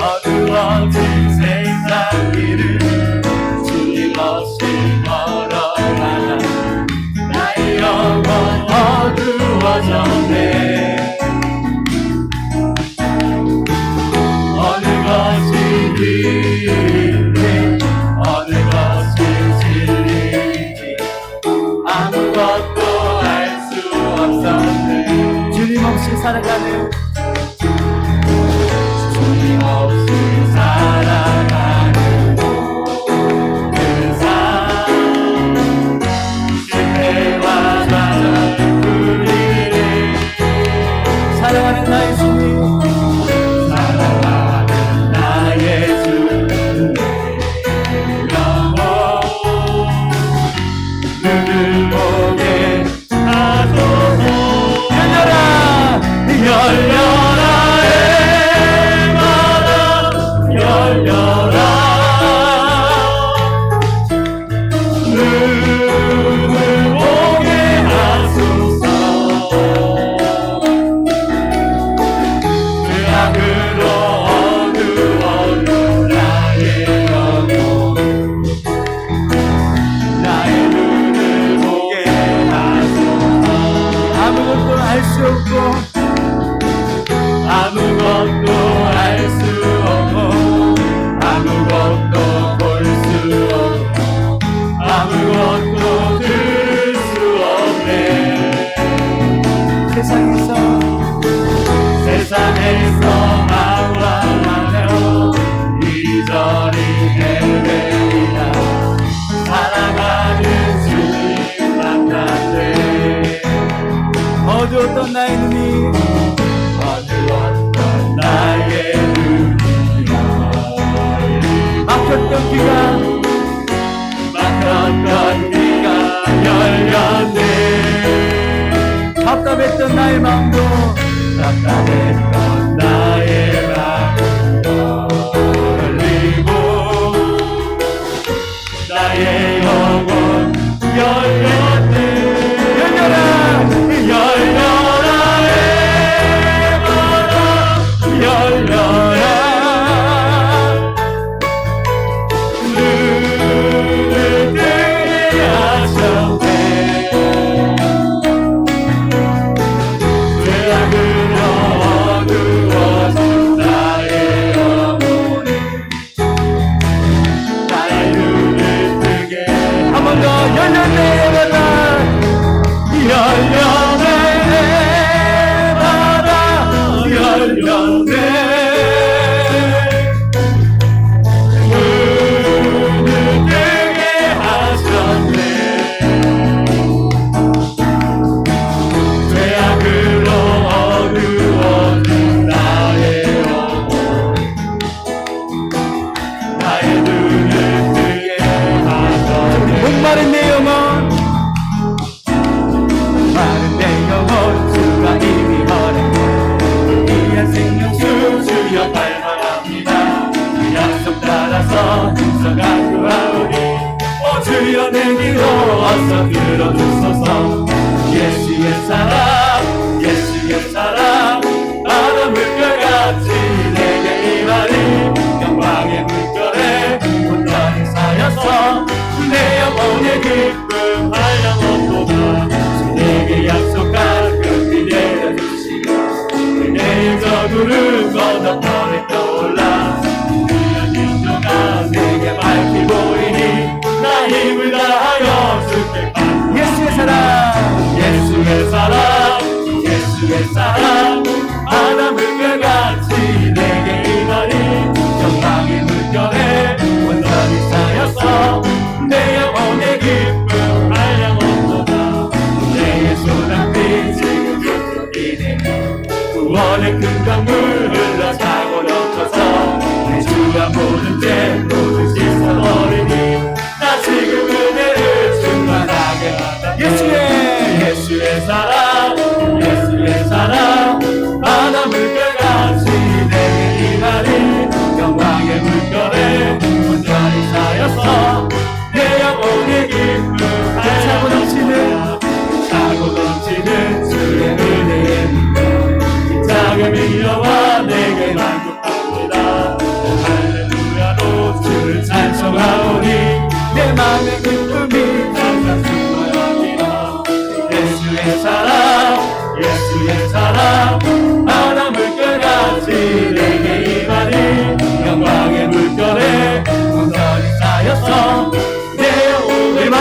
어두워진 세상 길을 주님 없이 걸어가다 나의 영혼 어두워졌네. 어느 것이 길인지 어느 것이 진리인지 아무것도 알 수 없었네. 주님 없이 살아가는 주님 없이 살아가는 그 삶 실패와 좌절 우리를 사랑하는 나의 주님 사랑하는 나의 주님 영원 눈을 보게 하소서. 열려라 열려라 에마다 열려라 눈을 보게 하소서. 죄악으로 어두워진 나의 영혼 나의 눈을 보게 하소서. 아무것도 알 수 없고 아무것도 알 수 없고 아무것도 볼 수 없고 아무것도 들을 수 없네. 세상에서 마음하며 이리저리 헤매이다 사랑하는 주님 만났네. 어두웠던 나의 눈이 어두웠던 나의 눈이 막혔던 귀가 열렸네. 답답했던 나의 마음도 답답했던 나의 마음도 열리고 나의 영혼 열렸네. 열려라 열려라 에마다 열려라 눈을 뜨게 하셨네. 죄악으로 어두워진 나의 영혼을 나의 눈을 뜨게 한 번 더 열렸네 에마다 열렸네 에마다 열렸네. 눈을 뜨게 하셨네. 죄악으로 어두워진 나의 영혼 나의 눈을 뜨게 하셨네. 목마른 내 영혼 마른 내 영혼 주가 이미 허락해 귀한 생명수 주여 발만합니다. 그 약속 따라서 순서가 구하오니 오 주여 내 기도 어서 들어주소서. 예수의 사랑 바다 물결같이 내게 임하니 영광의 물결에 온전히 사여서 내 영혼의 기쁨 한량없도다. 주님에게 약속한 그 내려주시고 그대의 저주를 건너편에 떠올라 주의 빛조가 내게 밝히 보이니 나 힘을 다하여 주께 예수의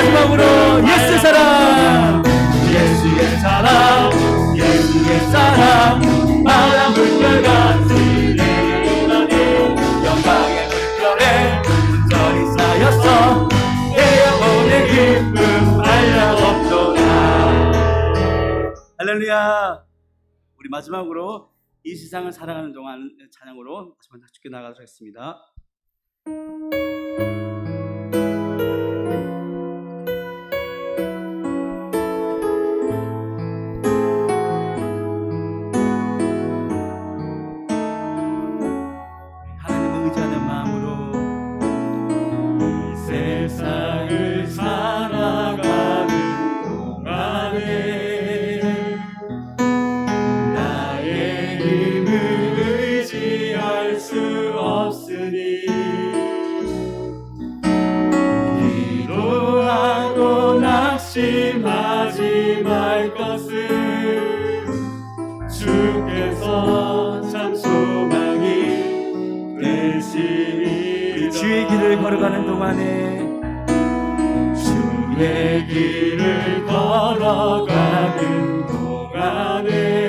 마지막으로 예수의 사랑, 예수의 사랑, 예수의 사랑, 바람 물결같이 내게 오더니 영광의 물결에 온전히 쌓였어. 내 영혼의 기쁨 한량없도다. 할렐루야. 우리 마지막으로 이 세상을 사랑하는 동안 찬양으로 다시 한번 주께 나가도록 하겠습니다. 하나님을 의지하는 마음으로 이 세상을 살아가는 동안에 수 없으니 기도하고 낙심하지 말 것을 주께서 참 소망이 되시니 주의 길을 걸어가는 동안에 주의 길을 걸어가는 동안에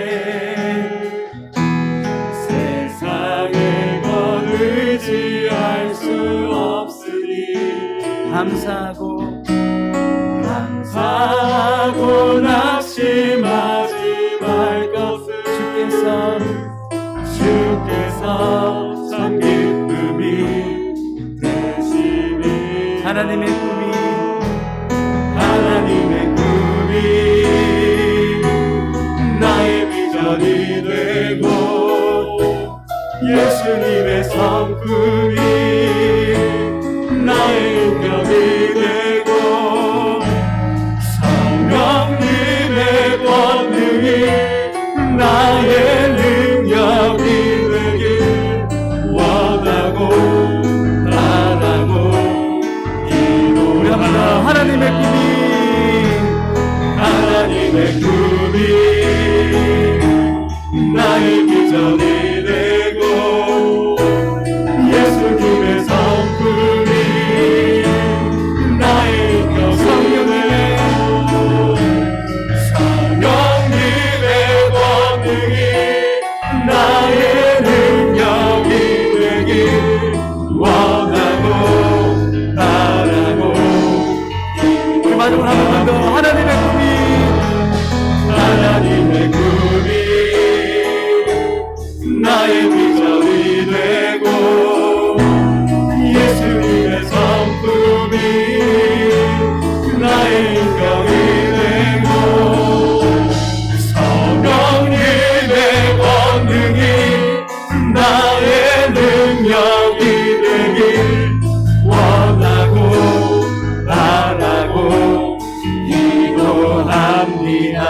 의지할 수 없으니 감사하고 낙심하지 말 것을 주께서 참 기쁨이 되시니 하나님의 꿈이 나의 비전이 되고 예수님의 성품이 나의 인격이 되고 성령님의 권능이 나의 능력이 되길 원하고 바라고 기도합니다. 하나님의 꿈이 나의 비전이 되고 예수님의 성품이 나의 성령님의 권능이 나의 능력이 되길 원하고 바라고 그 마지막으로 한 번 더 하나님의 꿈이 나의 비전이 되고 예수님의 성품이 나의 인격이 되고 성령님의 권능이 나의 능력이 되길 원하고 바라고 기도합니다.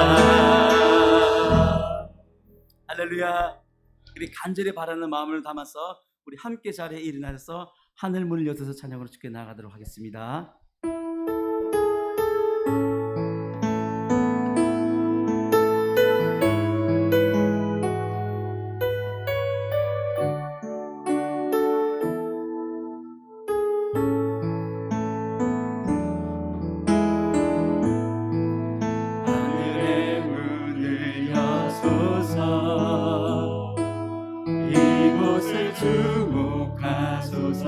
할렐루야. 우리 간절히 바라는 마음을 담아서 우리 함께 자리에 일어나서 하늘 문을 열어서 찬양으로 주께 나가도록 하겠습니다. 하늘의 문을 여소서 이곳을 주목하소서.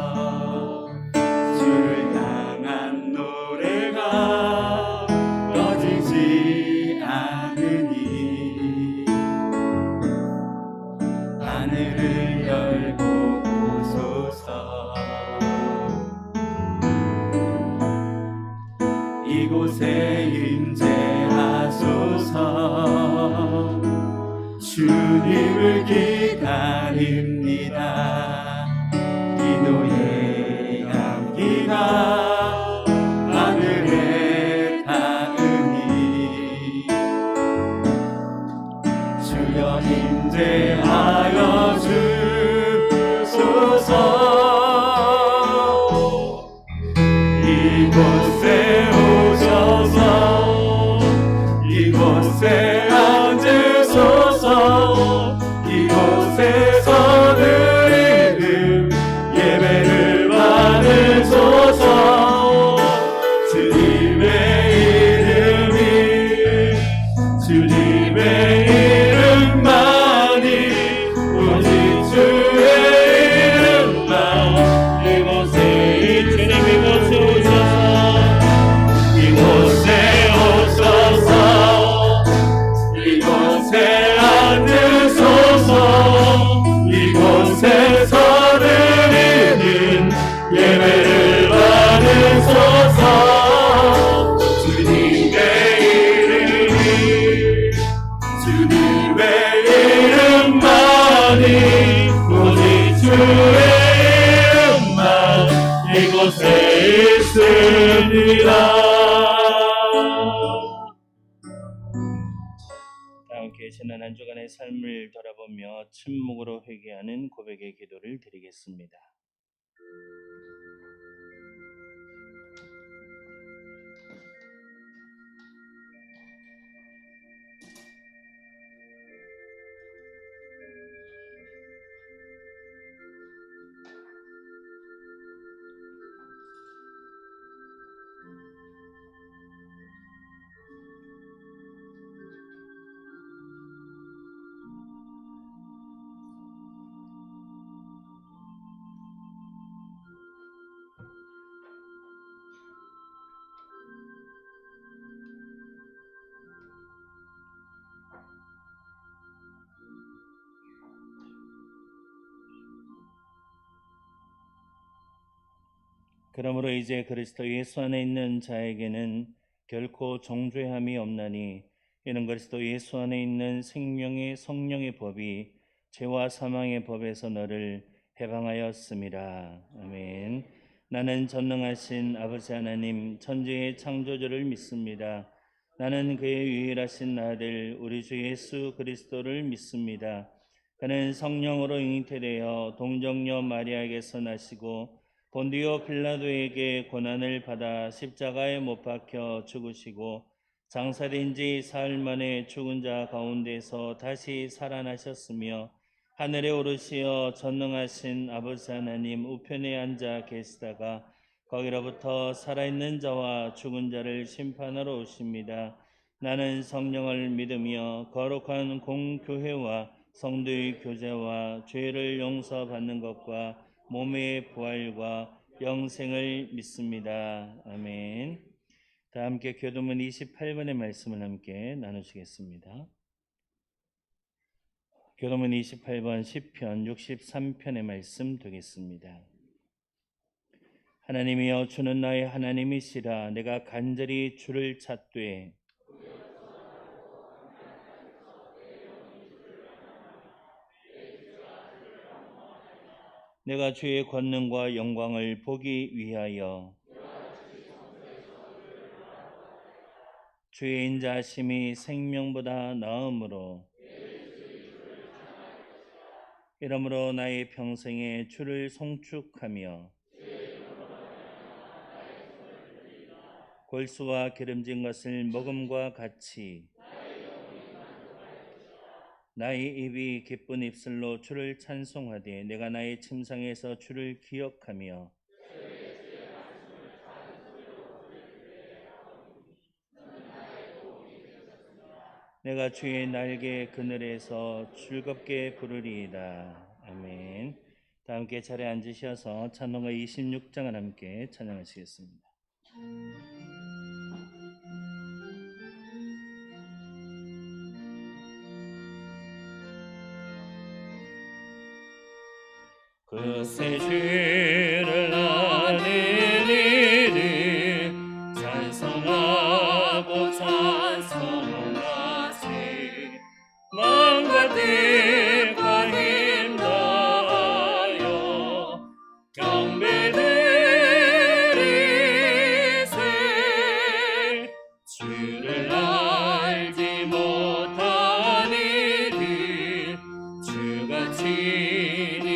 주를 향한 노래가 꺼지지 않으니 하늘을 열고 오소서. 이곳에 임재하소서. 주님을 기다립니다. 기도의 향기가 하늘에 닿으니 주여 임재하여 주소서. 이곳에 오셔서 이곳에 앉으소서. 이곳에서 드리는 예배를 받으소서. 주님의 그곳에 있으리라. 다 함께 지난 한 주간의 삶을 돌아보며 침묵으로 회개하는 고백의 기도를 드리겠습니다. 그러므로 이제 그리스도 예수 안에 있는 자에게는 결코 정죄함이 없나니 이는 그리스도 예수 안에 있는 생명의 성령의 법이 죄와 사망의 법에서 너를 해방하였음이라. 아멘. 나는 전능하신 아버지 하나님 천지의 창조주를 믿습니다. 나는 그의 유일하신 아들 우리 주 예수 그리스도를 믿습니다. 그는 성령으로 잉태되어 동정녀 마리아에게서 나시고 본디오 빌라도에게 고난을 받아 십자가에 못 박혀 죽으시고 장사된 지 사흘 만에 죽은 자 가운데서 다시 살아나셨으며 하늘에 오르시어 전능하신 아버지 하나님 우편에 앉아 계시다가 거기로부터 살아있는 자와 죽은 자를 심판하러 오십니다. 나는 성령을 믿으며 거룩한 공교회와 성도의 교제와 죄를 용서받는 것과 몸의 부활과 영생을 믿습니다. 아멘. 다 함께 교도문 28번의 말씀을 함께 나누시겠습니다. 교도문 28번 시편 63편의 말씀 되겠습니다. 하나님이여 주는 나의 하나님이시라. 내가 간절히 주를 찾되 내가 주의 권능과 영광을 보기 위하여 주의 인자하심이 생명보다 나음으로 이러므로 나의 평생에 주를 송축하며 골수와 기름진 것을 먹음과 같이 나의 입이 기쁜 입술로 주를 찬송하되 내가 나의 침상에서 주를 기억하며 내가 주의 날개 그늘에서 즐겁게 부르리이다. 아멘. 다 함께 자리에 앉으셔서 찬송가 26장을 함께 찬양하시겠습니다. 그새 주를 아는 이를 찬송하고 찬송하세. 마음과 뜻과 힘 다하여 경배드리세. 주를 알지 못한 이들 주가 친히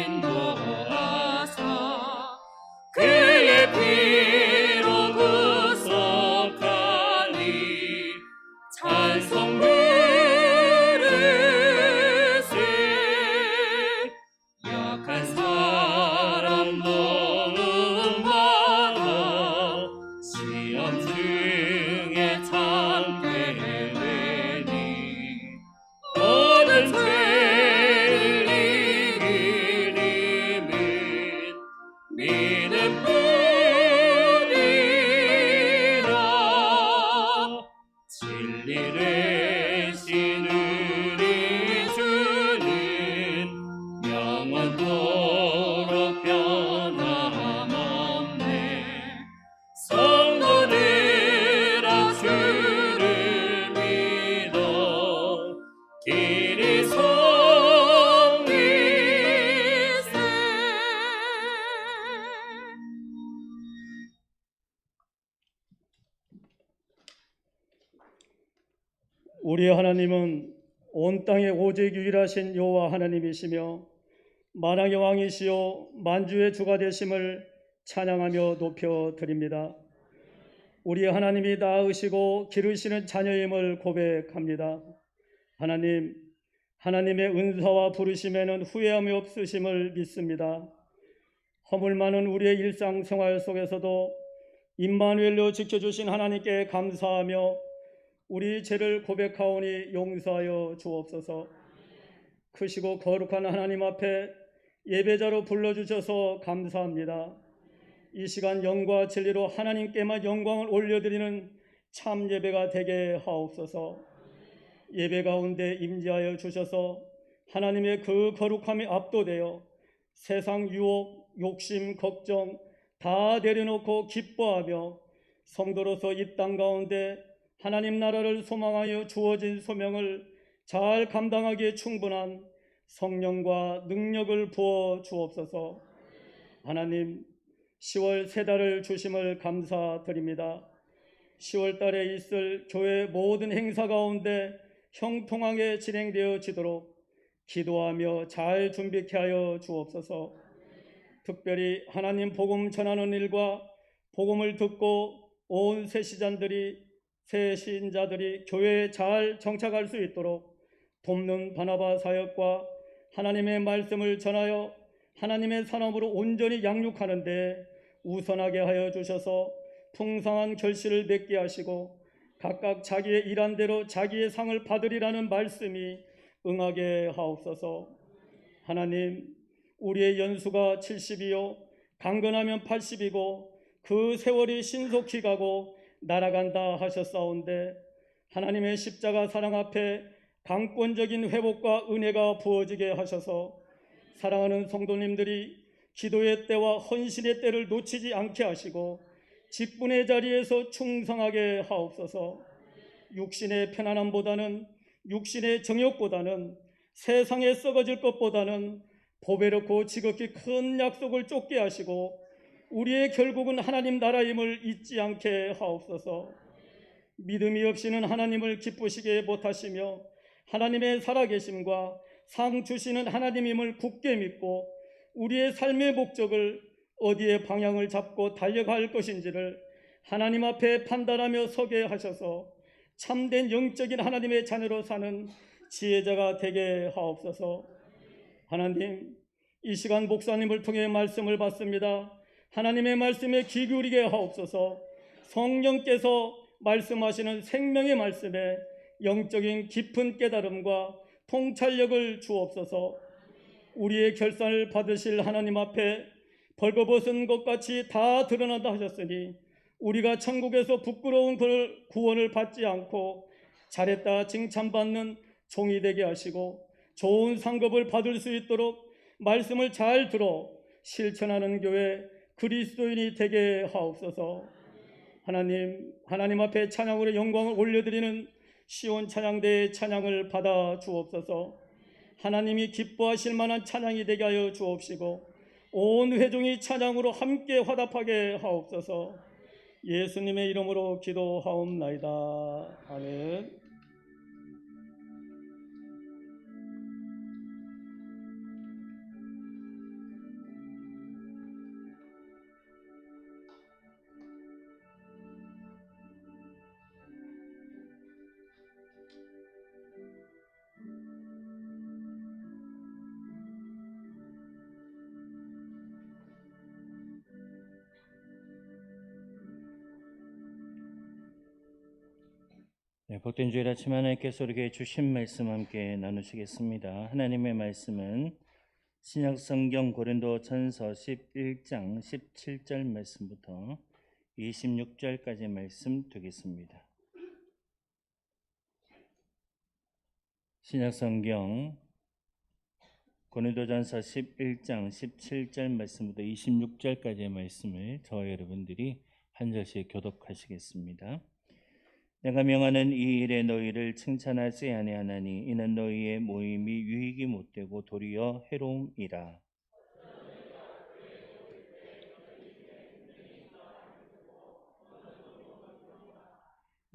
인도하사 그의 피로 구속하니 찬송 부르세. 약한 사람 도움받아 시험 중에 참게 되니 모든 죄를 이길 힘은 믿음뿐이라. 진리를 신으리 주는 영원토록 우리 하나님은 온 땅에 오직 유일하신 여호와 하나님이시며 만왕의 왕이시요 만주의 주가 되심을 찬양하며 높여드립니다. 우리 하나님이 낳으시고 기르시는 자녀임을 고백합니다. 하나님, 하나님의 은사와 부르심에는 후회함이 없으심을 믿습니다. 허물 많은 우리의 일상생활 속에서도 임마누엘로 지켜주신 하나님께 감사하며 우리 죄를 고백하오니 용서하여 주옵소서. 크시고 거룩한 하나님 앞에 예배자로 불러주셔서 감사합니다. 이 시간 영과 진리로 하나님께만 영광을 올려드리는 참 예배가 되게 하옵소서. 예배 가운데 임재하여 주셔서 하나님의 그 거룩함에 압도되어 세상 유혹, 욕심, 걱정 다 내려놓고 기뻐하며 성도로서 이 땅 가운데 하나님 나라를 소망하여 주어진 소명을 잘 감당하기에 충분한 성령과 능력을 부어 주옵소서. 하나님, 10월 세 달을 주심을 감사드립니다. 10월 달에 있을 교회 모든 행사 가운데 형통하게 진행되어지도록 기도하며 잘 준비케 하여 주옵소서. 특별히 하나님 복음 전하는 일과 복음을 듣고 온 새 신자들이 교회에 잘 정착할 수 있도록 돕는 바나바 사역과 하나님의 말씀을 전하여 하나님의 산업으로 온전히 양육하는 데 우선하게 하여 주셔서 풍성한 결실을 맺게 하시고 각각 자기의 일한 대로 자기의 상을 받으리라는 말씀이 응하게 하옵소서. 하나님, 우리의 연수가 70이요 강건하면 80이고 그 세월이 신속히 가고 날아간다 하셨사온데 하나님의 십자가 사랑 앞에 강권적인 회복과 은혜가 부어지게 하셔서 사랑하는 성도님들이 기도의 때와 헌신의 때를 놓치지 않게 하시고 직분의 자리에서 충성하게 하옵소서. 육신의 편안함보다는 육신의 정욕보다는 세상에 썩어질 것보다는 보배롭고 지극히 큰 약속을 쫓게 하시고 우리의 결국은 하나님 나라임을 잊지 않게 하옵소서. 믿음이 없이는 하나님을 기쁘시게 못하시며 하나님의 살아계심과 상 주시는 하나님임을 굳게 믿고 우리의 삶의 목적을 어디에 방향을 잡고 달려갈 것인지를 하나님 앞에 판단하며 서게 하셔서 참된 영적인 하나님의 자녀로 사는 지혜자가 되게 하옵소서. 하나님, 이 시간 목사님을 통해 말씀을 받습니다. 하나님의 말씀에 귀 기울이게 하옵소서. 성령께서 말씀하시는 생명의 말씀에 영적인 깊은 깨달음과 통찰력을 주옵소서. 우리의 결산을 받으실 하나님 앞에 벌거벗은 것 같이 다 드러난다 하셨으니 우리가 천국에서 부끄러운 그 구원을 받지 않고 잘했다 칭찬받는 종이 되게 하시고 좋은 상급을 받을 수 있도록 말씀을 잘 들어 실천하는 교회 그리스도인이 되게 하옵소서. 하나님 앞에 찬양으로 영광을 올려드리는 시온 찬양대의 찬양을 받아 주옵소서. 하나님이 기뻐하실 만한 찬양이 되게 하여 주옵시고 온 회중이 찬양으로 함께 화답하게 하옵소서. 예수님의 이름으로 기도하옵나이다. 아멘. 네, 복된 주일 아침 하나님께서 우리에게 주신 말씀 함께 나누시겠습니다. 하나님의 말씀은 신약성경 고린도전서 11장 17절 말씀부터 26절까지 말씀 되겠습니다. 신약성경 고린도전서 11장 17절 말씀부터 26절까지의 말씀을 저와 여러분들이 한 절씩 교독하시겠습니다. 내가 명하는 이 일에 너희를 칭찬하지 아니하나니 이는 너희의 모임이 유익이 못되고 도리어 해로움이라.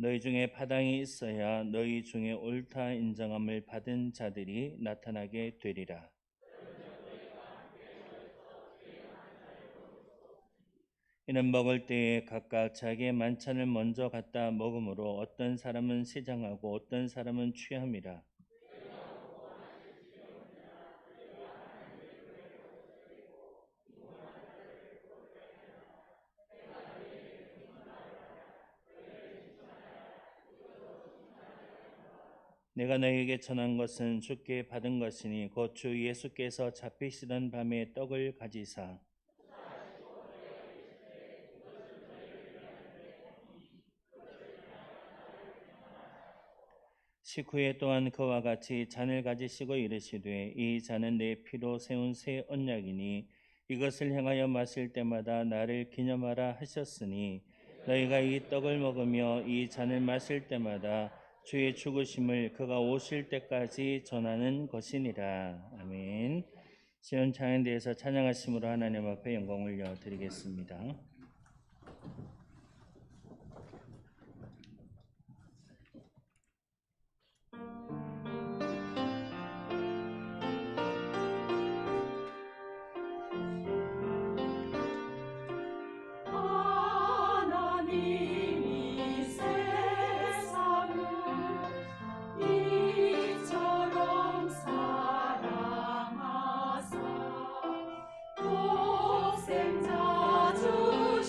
너희 중에 파당이 있어야 너희 중에 옳다 인정함을 받은 자들이 나타나게 되리라. 이는 먹을 때에 각각 자기의 만찬을 먼저 갖다 먹으므로 어떤 사람은 시장하고 어떤 사람은 취함이라. 내가 너희에게 전한 것은 주께 받은 것이니 곧 주 예수께서 잡히시던 밤에 떡을 가지사 식후에 또한 그와 같이 잔을 가지시고 이르시되 이 잔은 내 피로 세운 새 언약이니 이것을 행하여 마실 때마다 나를 기념하라 하셨으니 너희가 이 떡을 먹으며 이 잔을 마실 때마다 주의 죽으심을 그가 오실 때까지 전하는 것이니라. 아멘. 시온 찬양대에서 찬양하심으로 하나님 앞에 영광 올려드리겠습니다. 하나님이 세상을 이처럼 사랑하사 독생자 주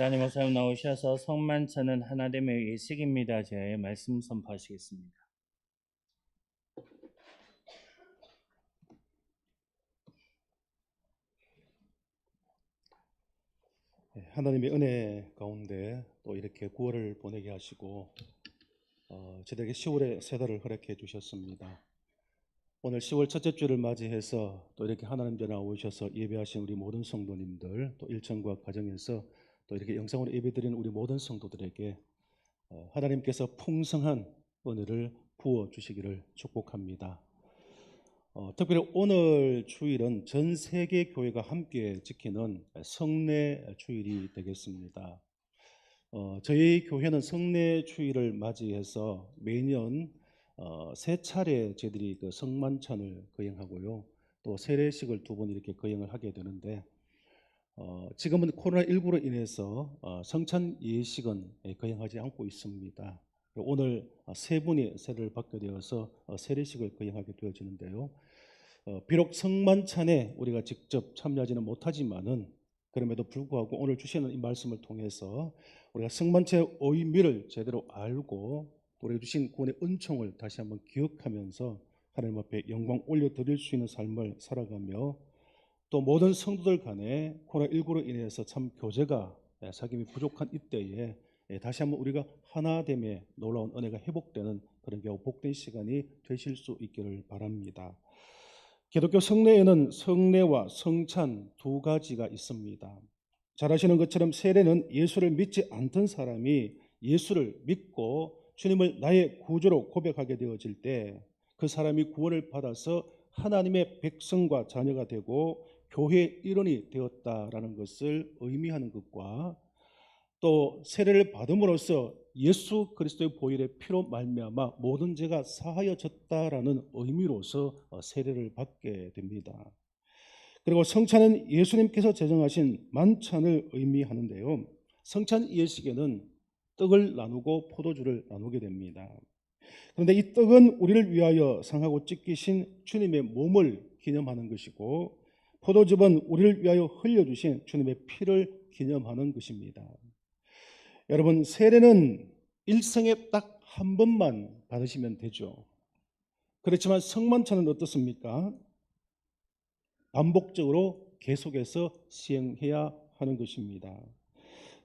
담임 목사님 나오셔서 성만찬은 하나됨의 예식입니다. 제의 말씀 선포하시겠습니다. 하나님의 은혜 가운데 또 이렇게 9월을 보내게 하시고 저들에게 10월의 세 달을 허락해 주셨습니다. 오늘 10월 첫째 주를 맞이해서 또 이렇게 하나님 전에 나오셔서 예배하신 우리 모든 성도님들, 또 일천과 가정에서 또 이렇게 영상으로 예배드리는 우리 모든 성도들에게 하나님께서 풍성한 은혜를 부어 주시기를 축복합니다. 특별히 오늘 주일은 전 세계 교회가 함께 지키는 성례 주일이 되겠습니다. 저희 교회는 성례 주일을 맞이해서 매년 세 차례 저희들이 그 성만찬을 거행하고요, 또 세례식을 2번 이렇게 거행을 하게 되는데 지금은 코로나19로 인해서 성찬 예식은 거행하지 않고 있습니다. 오늘 세 분이 세례를 받게 되어서 세례식을 거행하게 되어지는데요. 비록 성만찬에 우리가 직접 참여하지는 못하지만은 그럼에도 불구하고 오늘 주시는 이 말씀을 통해서 우리가 성만찬의 의미를 제대로 알고 우리가 주신 구원의 은총을 다시 한번 기억하면서 하나님 앞에 영광 올려드릴 수 있는 삶을 살아가며, 또 모든 성도들 간에 코로나19로 인해서 참 교제가 사귐이 부족한 이때에 다시 한번 우리가 하나됨의 놀라운 은혜가 회복되는 그런 겨우 복된 시간이 되실 수 있기를 바랍니다. 기독교 성례에는 성례와 성찬 2가지가 있습니다. 잘 아시는 것처럼 세례는 예수를 믿지 않던 사람이 예수를 믿고 주님을 나의 구주로 고백하게 되어질 때 그 사람이 구원을 받아서 하나님의 백성과 자녀가 되고 교회의 일원이 되었다라는 것을 의미하는 것과, 또 세례를 받음으로써 예수 그리스도의 보혈의 피로 말미암아 모든 죄가 사하여졌다라는 의미로서 세례를 받게 됩니다. 그리고 성찬은 예수님께서 제정하신 만찬을 의미하는데요, 성찬 예식에는 떡을 나누고 포도주를 나누게 됩니다. 그런데 이 떡은 우리를 위하여 상하고 찢기신 주님의 몸을 기념하는 것이고, 포도즙은 우리를 위하여 흘려주신 주님의 피를 기념하는 것입니다. 여러분, 세례는 일생에 딱 한 번만 받으시면 되죠. 그렇지만 성만찬은 어떻습니까? 반복적으로 계속해서 시행해야 하는 것입니다.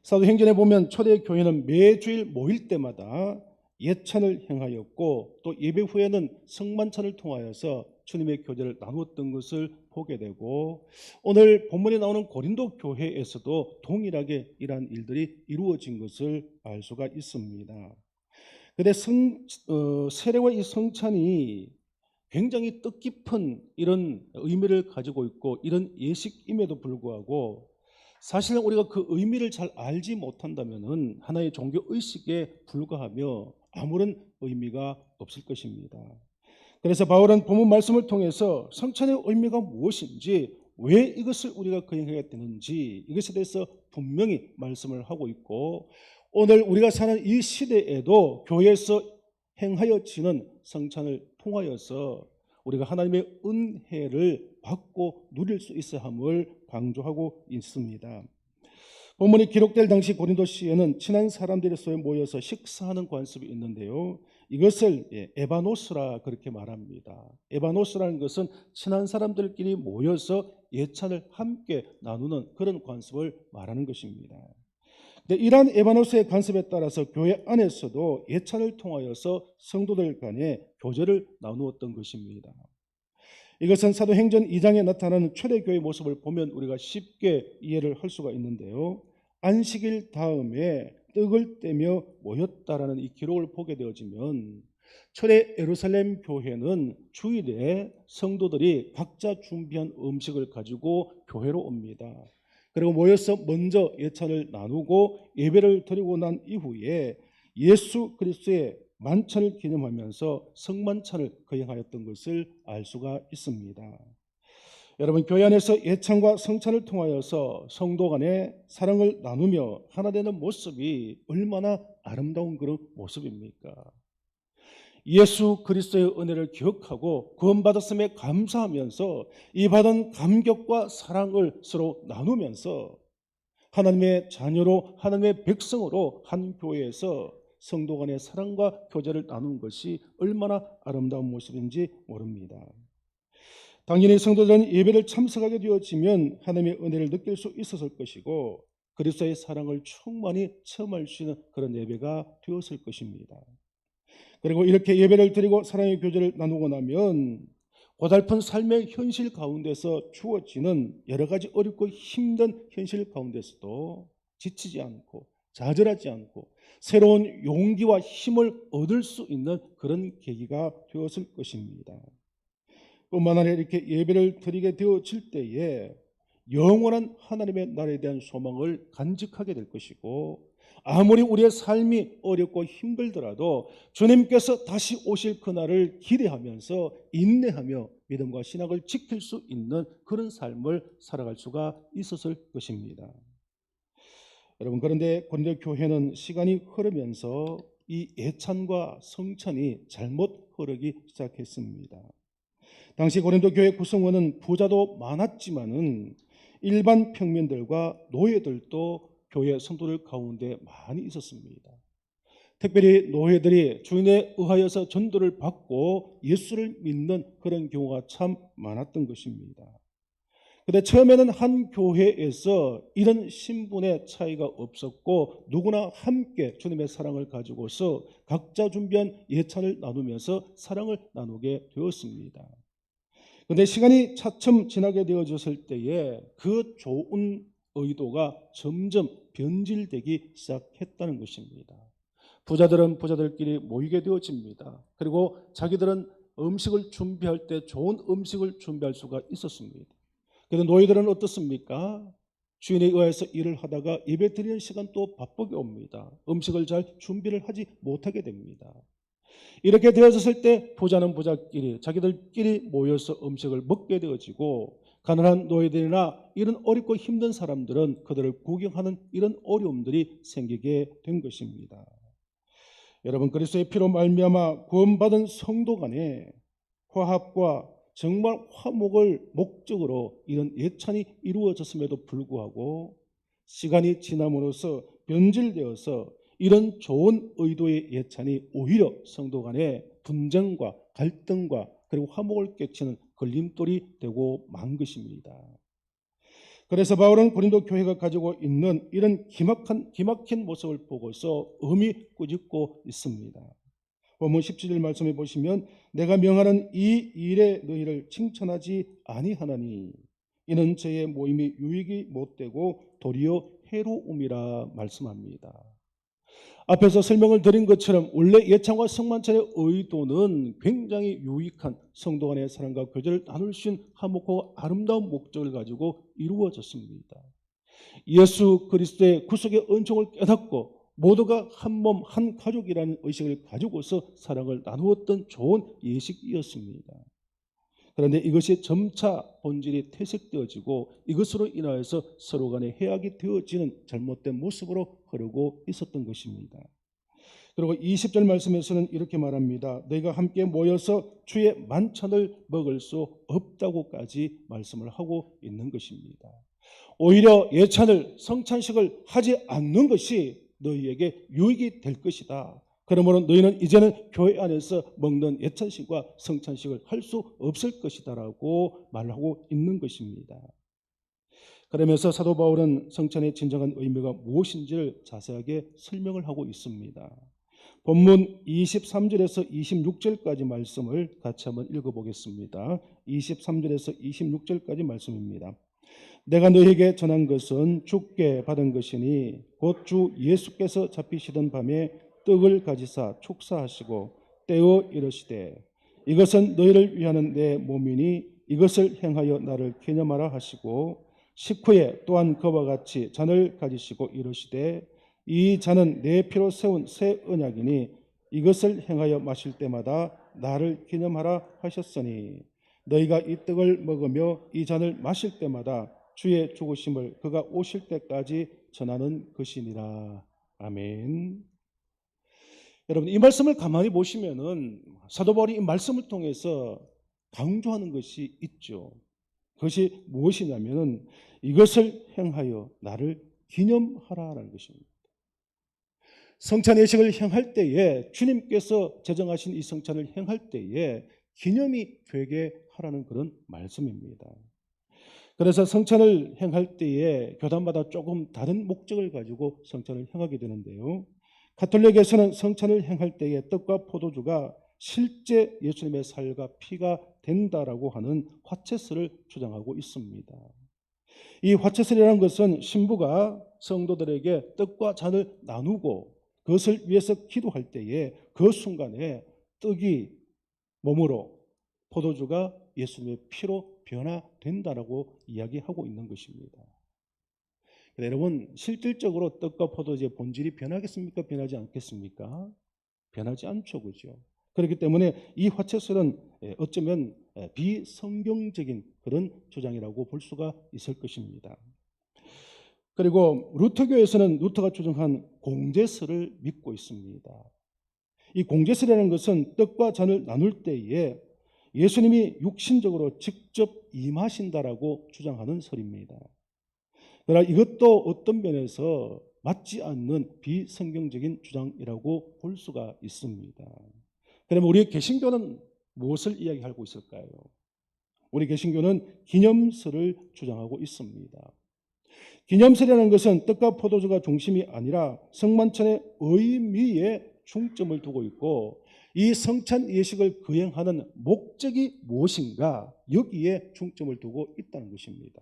사도행전에 보면 초대교회는 매주일 모일 때마다 예찬을 행하였고, 또 예배 후에는 성만찬을 통하여서 주님의 교제를 나누었던 것을 보게 되고, 오늘 본문에 나오는 고린도 교회에서도 동일하게 이러한 일들이 이루어진 것을 알 수가 있습니다. 그런데 세례와 이 성찬이 굉장히 뜻깊은 이런 의미를 가지고 있고 이런 예식임에도 불구하고 사실은 우리가 그 의미를 잘 알지 못한다면 하나의 종교 의식에 불과하며 아무런 의미가 없을 것입니다. 그래서 바울은 본문 말씀을 통해서 성찬의 의미가 무엇인지, 왜 이것을 우리가 거행해야 되는지 이것에 대해서 분명히 말씀을 하고 있고, 오늘 우리가 사는 이 시대에도 교회에서 행하여지는 성찬을 통하여서 우리가 하나님의 은혜를 받고 누릴 수 있어야 함을 강조하고 있습니다. 본문이 기록될 당시 고린도시에는 친한 사람들이 소에 모여서 식사하는 관습이 있는데요, 이것을 에바노스라 그렇게 말합니다. 에바노스라는 것은 친한 사람들끼리 모여서 예찬을 함께 나누는 그런 관습을 말하는 것입니다. 이러한 에바노스의 관습에 따라서 교회 안에서도 예찬을 통하여서 성도들 간에 교제를 나누었던 것입니다. 이것은 사도행전 2장에 나타나는 초대교회의 모습을 보면 우리가 쉽게 이해를 할 수가 있는데요, 안식일 다음에 떡을 떼며 모였다라는 이 기록을 보게 되어지면 초대 예루살렘 교회는 주일에 성도들이 각자 준비한 음식을 가지고 교회로 옵니다. 그리고 모여서 먼저 예찬을 나누고 예배를 드리고 난 이후에 예수 그리스도의 만찬을 기념하면서 성만찬을 거행하였던 것을 알 수가 있습니다. 여러분, 교회 안에서 예찬과 성찬을 통하여서 성도 간의 사랑을 나누며 하나 되는 모습이 얼마나 아름다운 그런 모습입니까? 예수 그리스도의 은혜를 기억하고 구원받았음에 감사하면서 이 받은 감격과 사랑을 서로 나누면서 하나님의 자녀로 하나님의 백성으로 한 교회에서 성도 간의 사랑과 교제를 나누는 것이 얼마나 아름다운 모습인지 모릅니다. 당연히 성도들은 예배를 참석하게 되어지면 하나님의 은혜를 느낄 수 있었을 것이고 그리스도의 사랑을 충만히 체험할 수 있는 그런 예배가 되었을 것입니다. 그리고 이렇게 예배를 드리고 사랑의 교제를 나누고 나면 고달픈 삶의 현실 가운데서 주어지는 여러 가지 어렵고 힘든 현실 가운데서도 지치지 않고 좌절하지 않고 새로운 용기와 힘을 얻을 수 있는 그런 계기가 되었을 것입니다. 뿐만 아니라 이렇게 예배를 드리게 되어질 때에 영원한 하나님의 나라에 대한 소망을 간직하게 될 것이고 아무리 우리의 삶이 어렵고 힘들더라도 주님께서 다시 오실 그날을 기대하면서 인내하며 믿음과 신앙을 지킬 수 있는 그런 삶을 살아갈 수가 있었을 것입니다. 여러분, 그런데 고린도 교회는 시간이 흐르면서 이 예찬과 성찬이 잘못 흐르기 시작했습니다. 당시 고린도 교회 구성원은 부자도 많았지만은 일반 평민들과 노예들도 교회 성도들 가운데 많이 있었습니다. 특별히 노예들이 주인에 의하여서 전도를 받고 예수를 믿는 그런 경우가 참 많았던 것입니다. 그런데 처음에는 한 교회에서 이런 신분의 차이가 없었고 누구나 함께 주님의 사랑을 가지고서 각자 준비한 예찬을 나누면서 사랑을 나누게 되었습니다. 그런데 시간이 차츰 지나게 되어졌을 때에 그 좋은 의도가 점점 변질되기 시작했다는 것입니다. 부자들은 부자들끼리 모이게 되어집니다. 그리고 자기들은 음식을 준비할 때 좋은 음식을 준비할 수가 있었습니다. 그런데 노예들은 어떻습니까? 주인에 의해서 일을 하다가 예배 드리는 시간 또 바쁘게 옵니다. 음식을 잘 준비를 하지 못하게 됩니다. 이렇게 되어졌을 때 부자는 부자끼리 자기들끼리 모여서 음식을 먹게 되어지고 가난한 노예들이나 이런 어렵고 힘든 사람들은 그들을 구경하는 이런 어려움들이 생기게 된 것입니다. 여러분, 그리스도의 피로 말미암아 구원받은 성도 간에 화합과 정말 화목을 목적으로 이런 예찬이 이루어졌음에도 불구하고 시간이 지남으로써 변질되어서 이런 좋은 의도의 예찬이 오히려 성도 간의 분쟁과 갈등과 그리고 화목을 깨치는 걸림돌이 되고 만 것입니다. 그래서 바울은 고린도 교회가 가지고 있는 이런 기막힌 모습을 보고서 음이 꾸짖고 있습니다. 본문 17절 말씀해 보시면 내가 명하는 이 일에 너희를 칭찬하지 아니하나니 이는 저의 모임이 유익이 못되고 도리어 해로움이라 말씀합니다. 앞에서 설명을 드린 것처럼 원래 예찬과 성만찬의 의도는 굉장히 유익한 성도 간의 사랑과 교제를 나눌 수 있는 화목하고 아름다운 목적을 가지고 이루어졌습니다. 예수 그리스도의 구속의 은총을 깨닫고 모두가 한 몸 한 가족이라는 의식을 가지고서 사랑을 나누었던 좋은 예식이었습니다. 그런데 이것이 점차 본질이 퇴색되어지고 이것으로 인하여서 서로 간에 해악이 되어지는 잘못된 모습으로 흐르고 있었던 것입니다. 그리고 20절 말씀에서는 이렇게 말합니다. 너희가 함께 모여서 주의 만찬을 먹을 수 없다고까지 말씀을 하고 있는 것입니다. 오히려 예찬을 성찬식을 하지 않는 것이 너희에게 유익이 될 것이다. 그러므로 너희는 이제는 교회 안에서 먹는 예찬식과 성찬식을 할 수 없을 것이다라고 말하고 있는 것입니다. 그러면서 사도 바울은 성찬의 진정한 의미가 무엇인지를 자세하게 설명을 하고 있습니다. 본문 23절에서 26절까지 말씀을 같이 한번 읽어보겠습니다. 23절에서 26절까지 말씀입니다. 내가 너희에게 전한 것은 주께 받은 것이니 곧 주 예수께서 잡히시던 밤에 떡을 가지사 축사하시고 떼어 이르시되 이것은 너희를 위하는 내 몸이니 이것을 행하여 나를 기념하라 하시고 식후에 또한 그와 같이 잔을 가지시고 이르시되 이 잔은 내 피로 세운 새 언약이니 이것을 행하여 마실 때마다 나를 기념하라 하셨으니 너희가 이 떡을 먹으며 이 잔을 마실 때마다 주의 죽으심을 그가 오실 때까지 전하는 것이니라. 아멘. 여러분, 이 말씀을 가만히 보시면은 사도 바울이 이 말씀을 통해서 강조하는 것이 있죠. 그것이 무엇이냐면은 이것을 행하여 나를 기념하라라는 것입니다. 성찬 예식을 행할 때에 주님께서 제정하신 이 성찬을 행할 때에 기념이 되게 하라는 그런 말씀입니다. 그래서 성찬을 행할 때에 교단마다 조금 다른 목적을 가지고 성찬을 행하게 되는데요. 가톨릭에서는 성찬을 행할 때에 떡과 포도주가 실제 예수님의 살과 피가 된다라고 하는 화채설을 주장하고 있습니다. 이 화채설이라는 것은 신부가 성도들에게 떡과 잔을 나누고 그것을 위해서 기도할 때에 그 순간에 떡이 몸으로 포도주가 예수님의 피로 변화된다라고 이야기하고 있는 것입니다. 여러분, 실질적으로 떡과 포도주의 본질이 변하겠습니까? 변하지 않겠습니까? 변하지 않죠, 그죠? 그렇기 때문에 이 화채설은 어쩌면 비성경적인 그런 주장이라고 볼 수가 있을 것입니다. 그리고 루터교에서는 루터가 주장한 공제설을 믿고 있습니다. 이 공제설이라는 것은 떡과 잔을 나눌 때에 예수님이 육신적으로 직접 임하신다라고 주장하는 설입니다. 그러나 이것도 어떤 면에서 맞지 않는 비성경적인 주장이라고 볼 수가 있습니다. 그러면 우리 개신교는 무엇을 이야기하고 있을까요? 우리 개신교는 기념설을 주장하고 있습니다. 기념설이라는 것은 떡과 포도주가 중심이 아니라 성만찬의 의미에 중점을 두고 있고 이 성찬 예식을 거행하는 목적이 무엇인가 여기에 중점을 두고 있다는 것입니다.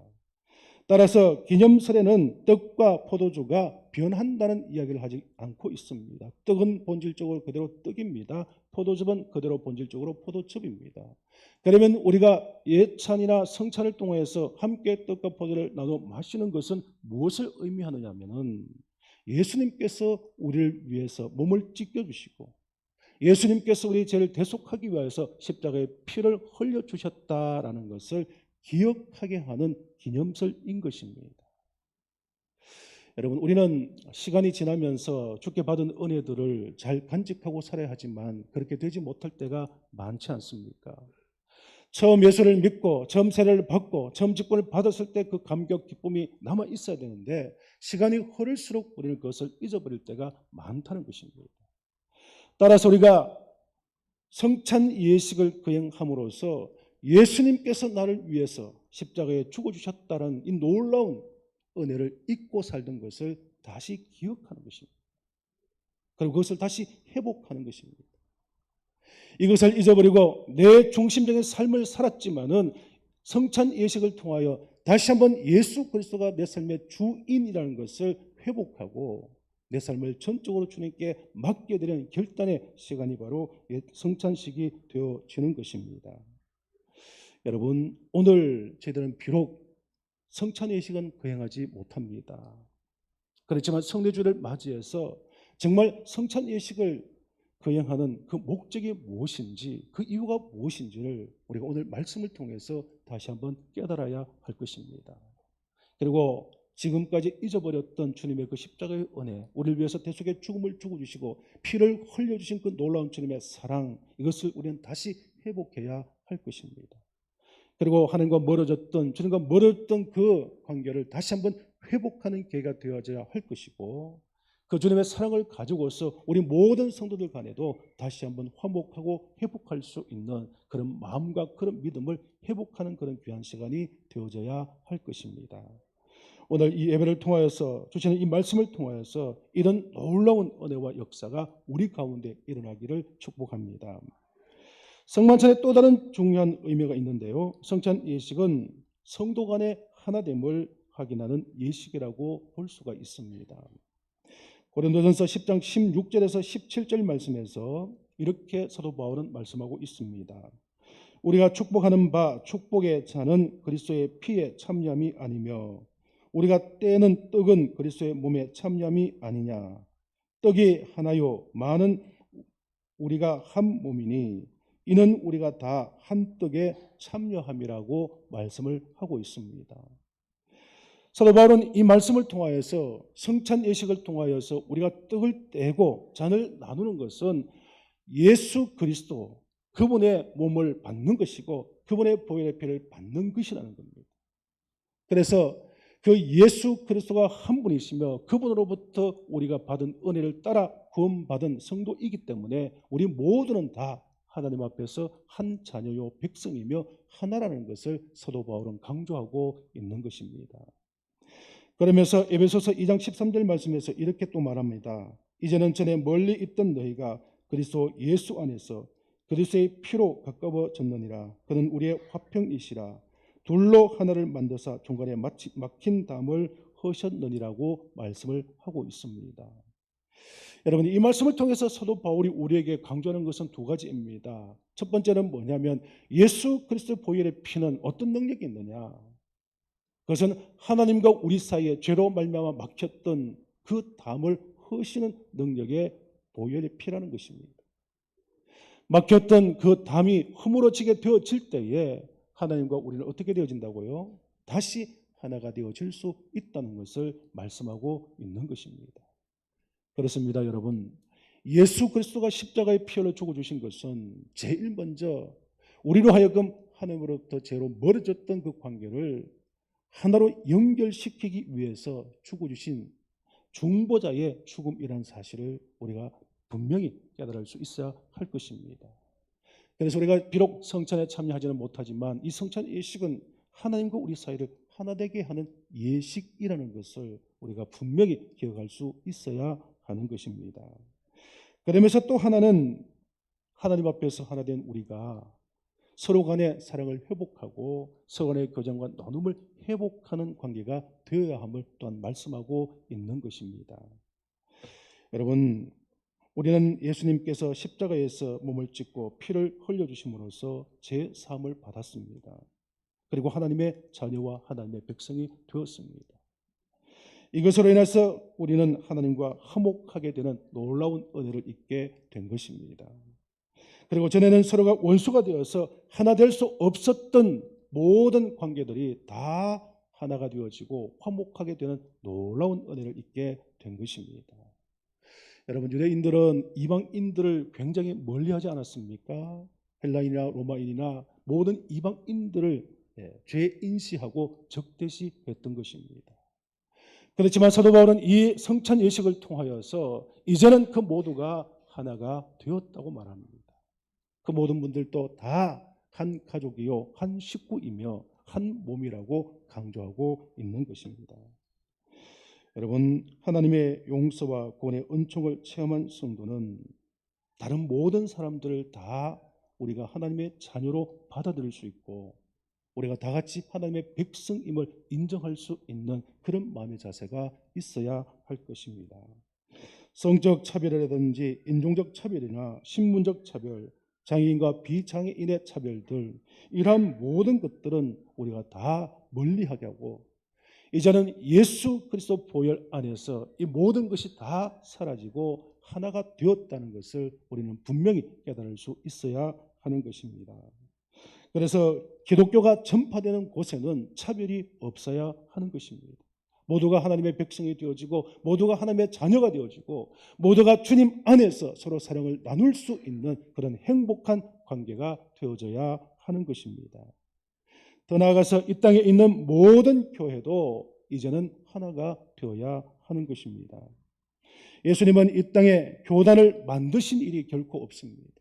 따라서 기념설에는 떡과 포도주가 변한다는 이야기를 하지 않고 있습니다. 떡은 본질적으로 그대로 떡입니다. 포도즙은 그대로 본질적으로 포도즙입니다. 그러면 우리가 예찬이나 성찬을 통해서 함께 떡과 포도를 나눠 마시는 것은 무엇을 의미하느냐 하면은 예수님께서 우리를 위해서 몸을 찢겨주시고 예수님께서 우리 죄를 대속하기 위해서 십자가의 피를 흘려주셨다라는 것을 기억하게 하는 기념설인 것입니다. 여러분, 우리는 시간이 지나면서 주께 받은 은혜들을 잘 간직하고 살아야 하지만 그렇게 되지 못할 때가 많지 않습니까? 처음 예수를 믿고 처음 세례를 받고 처음 직분을 받았을 때 그 감격 기쁨이 남아 있어야 되는데 시간이 흐를수록 우리는 그것을 잊어버릴 때가 많다는 것입니다. 따라서 우리가 성찬 예식을 거행함으로써 예수님께서 나를 위해서 십자가에 죽어주셨다는 이 놀라운 은혜를 잊고 살던 것을 다시 기억하는 것입니다. 그리고 그것을 다시 회복하는 것입니다. 이것을 잊어버리고 내 중심적인 삶을 살았지만은 성찬 예식을 통하여 다시 한번 예수 그리스도가 내 삶의 주인이라는 것을 회복하고 내 삶을 전적으로 주님께 맡겨드리는 결단의 시간이 바로 성찬식이 되어지는 것입니다. 여러분, 오늘 저희들은 비록 성찬 예식은 거행하지 못합니다. 그렇지만 성례주를 맞이해서 정말 성찬 예식을 거행하는 그 목적이 무엇인지 그 이유가 무엇인지를 우리가 오늘 말씀을 통해서 다시 한번 깨달아야 할 것입니다. 그리고 지금까지 잊어버렸던 주님의 그 십자가의 은혜, 우리를 위해서 대속의 죽음을 죽어주시고 피를 흘려주신 그 놀라운 주님의 사랑, 이것을 우리는 다시 회복해야 할 것입니다. 그리고 하나님과 멀어졌던, 주님과 멀어졌던 그 관계를 다시 한번 회복하는 계기가 되어져야 할 것이고 그 주님의 사랑을 가지고서 우리 모든 성도들 간에도 다시 한번 화목하고 회복할 수 있는 그런 마음과 그런 믿음을 회복하는 그런 귀한 시간이 되어져야 할 것입니다. 오늘 이 예배를 통하여서 주시는 이 말씀을 통하여서 이런 놀라운 은혜와 역사가 우리 가운데 일어나기를 축복합니다. 성만찬의 또 다른 중요한 의미가 있는데요. 성찬 예식은 성도 간의 하나됨을 확인하는 예식이라고 볼 수가 있습니다. 고린도전서 10장 16절에서 17절 말씀에서 이렇게 사도 바울은 말씀하고 있습니다. 우리가 축복하는 바 축복의 잔은 그리스도의 피에 참여함이 아니며 우리가 떼는 떡은 그리스도의 몸에 참여함이 아니냐. 떡이 하나요 많은 우리가 한 몸이니 이는 우리가 다 한 떡에 참여함이라고 말씀을 하고 있습니다. 사도 바울은 이 말씀을 통하여서 성찬 예식을 통하여서 우리가 떡을 떼고 잔을 나누는 것은 예수 그리스도 그분의 몸을 받는 것이고 그분의 보혈의 피를 받는 것이라는 겁니다. 그래서 그 예수 그리스도가 한 분이시며 그분으로부터 우리가 받은 은혜를 따라 구원받은 성도이기 때문에 우리 모두는 다 하나님 앞에서 한 자녀요 백성이며 하나라는 것을 사도 바울은 강조하고 있는 것입니다. 그러면서 에베소서 2장 13절 말씀에서 이렇게 또 말합니다. 이제는 전에 멀리 있던 너희가 그리스도 예수 안에서 그리스도의 피로 가까워졌느니라. 그는 우리의 화평이시라. 둘로 하나를 만드사 중간에 막힌 담을 허셨느니라고 말씀을 하고 있습니다. 여러분, 이 말씀을 통해서 사도 바울이 우리에게 강조하는 것은 두 가지입니다. 첫 번째는 뭐냐면 예수 그리스도 보혈의 피는 어떤 능력이 있느냐? 그것은 하나님과 우리 사이에 죄로 말미암아 막혔던 그 담을 허시는 능력의 보혈의 피라는 것입니다. 막혔던 그 담이 허물어지게 되어질 때에 하나님과 우리는 어떻게 되어진다고요? 다시 하나가 되어질 수 있다는 것을 말씀하고 있는 것입니다. 그렇습니다, 여러분. 예수 그리스도가 십자가의 피로 죽어주신 것은 제일 먼저 우리로 하여금 하나님으로부터 죄로 멀어졌던 그 관계를 하나로 연결시키기 위해서 죽어주신 중보자의 죽음이라는 사실을 우리가 분명히 깨달을 수 있어야 할 것입니다. 그래서 우리가 비록 성찬에 참여하지는 못하지만 이 성찬 예식은 하나님과 우리 사이를 하나 되게 하는 예식이라는 것을 우리가 분명히 기억할 수 있어야 하는 것입니다. 그러면서 또 하나는 하나님 앞에서 하나 된 우리가 서로 간의 사랑을 회복하고 서로 간의 교정과 나눔을 회복하는 관계가 되어야 함을 또한 말씀하고 있는 것입니다. 여러분, 우리는 예수님께서 십자가에서 몸을 찢고 피를 흘려주심으로써 제사함을 받았습니다. 그리고 하나님의 자녀와 하나님의 백성이 되었습니다. 이것으로 인해서 우리는 하나님과 화목하게 되는 놀라운 은혜를 입게 된 것입니다. 그리고 전에는 서로가 원수가 되어서 하나 될 수 없었던 모든 관계들이 다 하나가 되어지고 화목하게 되는 놀라운 은혜를 입게 된 것입니다. 여러분, 유대인들은 이방인들을 굉장히 멀리하지 않았습니까? 헬라인이나 로마인이나 모든 이방인들을 죄인시하고 적대시했던 것입니다. 그렇지만 사도 바울은 이 성찬 예식을 통하여서 이제는 그 모두가 하나가 되었다고 말합니다. 그 모든 분들도 다 한 가족이요 한 식구이며 한 몸이라고 강조하고 있는 것입니다. 여러분, 하나님의 용서와 구원의 은총을 체험한 성도는 다른 모든 사람들을 다 우리가 하나님의 자녀로 받아들일 수 있고 우리가 다 같이 하나님의 백성임을 인정할 수 있는 그런 마음의 자세가 있어야 할 것입니다. 성적 차별이라든지 인종적 차별이나 신분적 차별, 장애인과 비장애인의 차별들, 이러한 모든 것들은 우리가 다 멀리하게 하고 이제는 예수 그리스도 보혈 안에서 이 모든 것이 다 사라지고 하나가 되었다는 것을 우리는 분명히 깨달을 수 있어야 하는 것입니다. 그래서 기독교가 전파되는 곳에는 차별이 없어야 하는 것입니다. 모두가 하나님의 백성이 되어지고 모두가 하나님의 자녀가 되어지고 모두가 주님 안에서 서로 사랑을 나눌 수 있는 그런 행복한 관계가 되어져야 하는 것입니다. 더 나아가서 이 땅에 있는 모든 교회도 이제는 하나가 되어야 하는 것입니다. 예수님은 이 땅에 교단을 만드신 일이 결코 없습니다.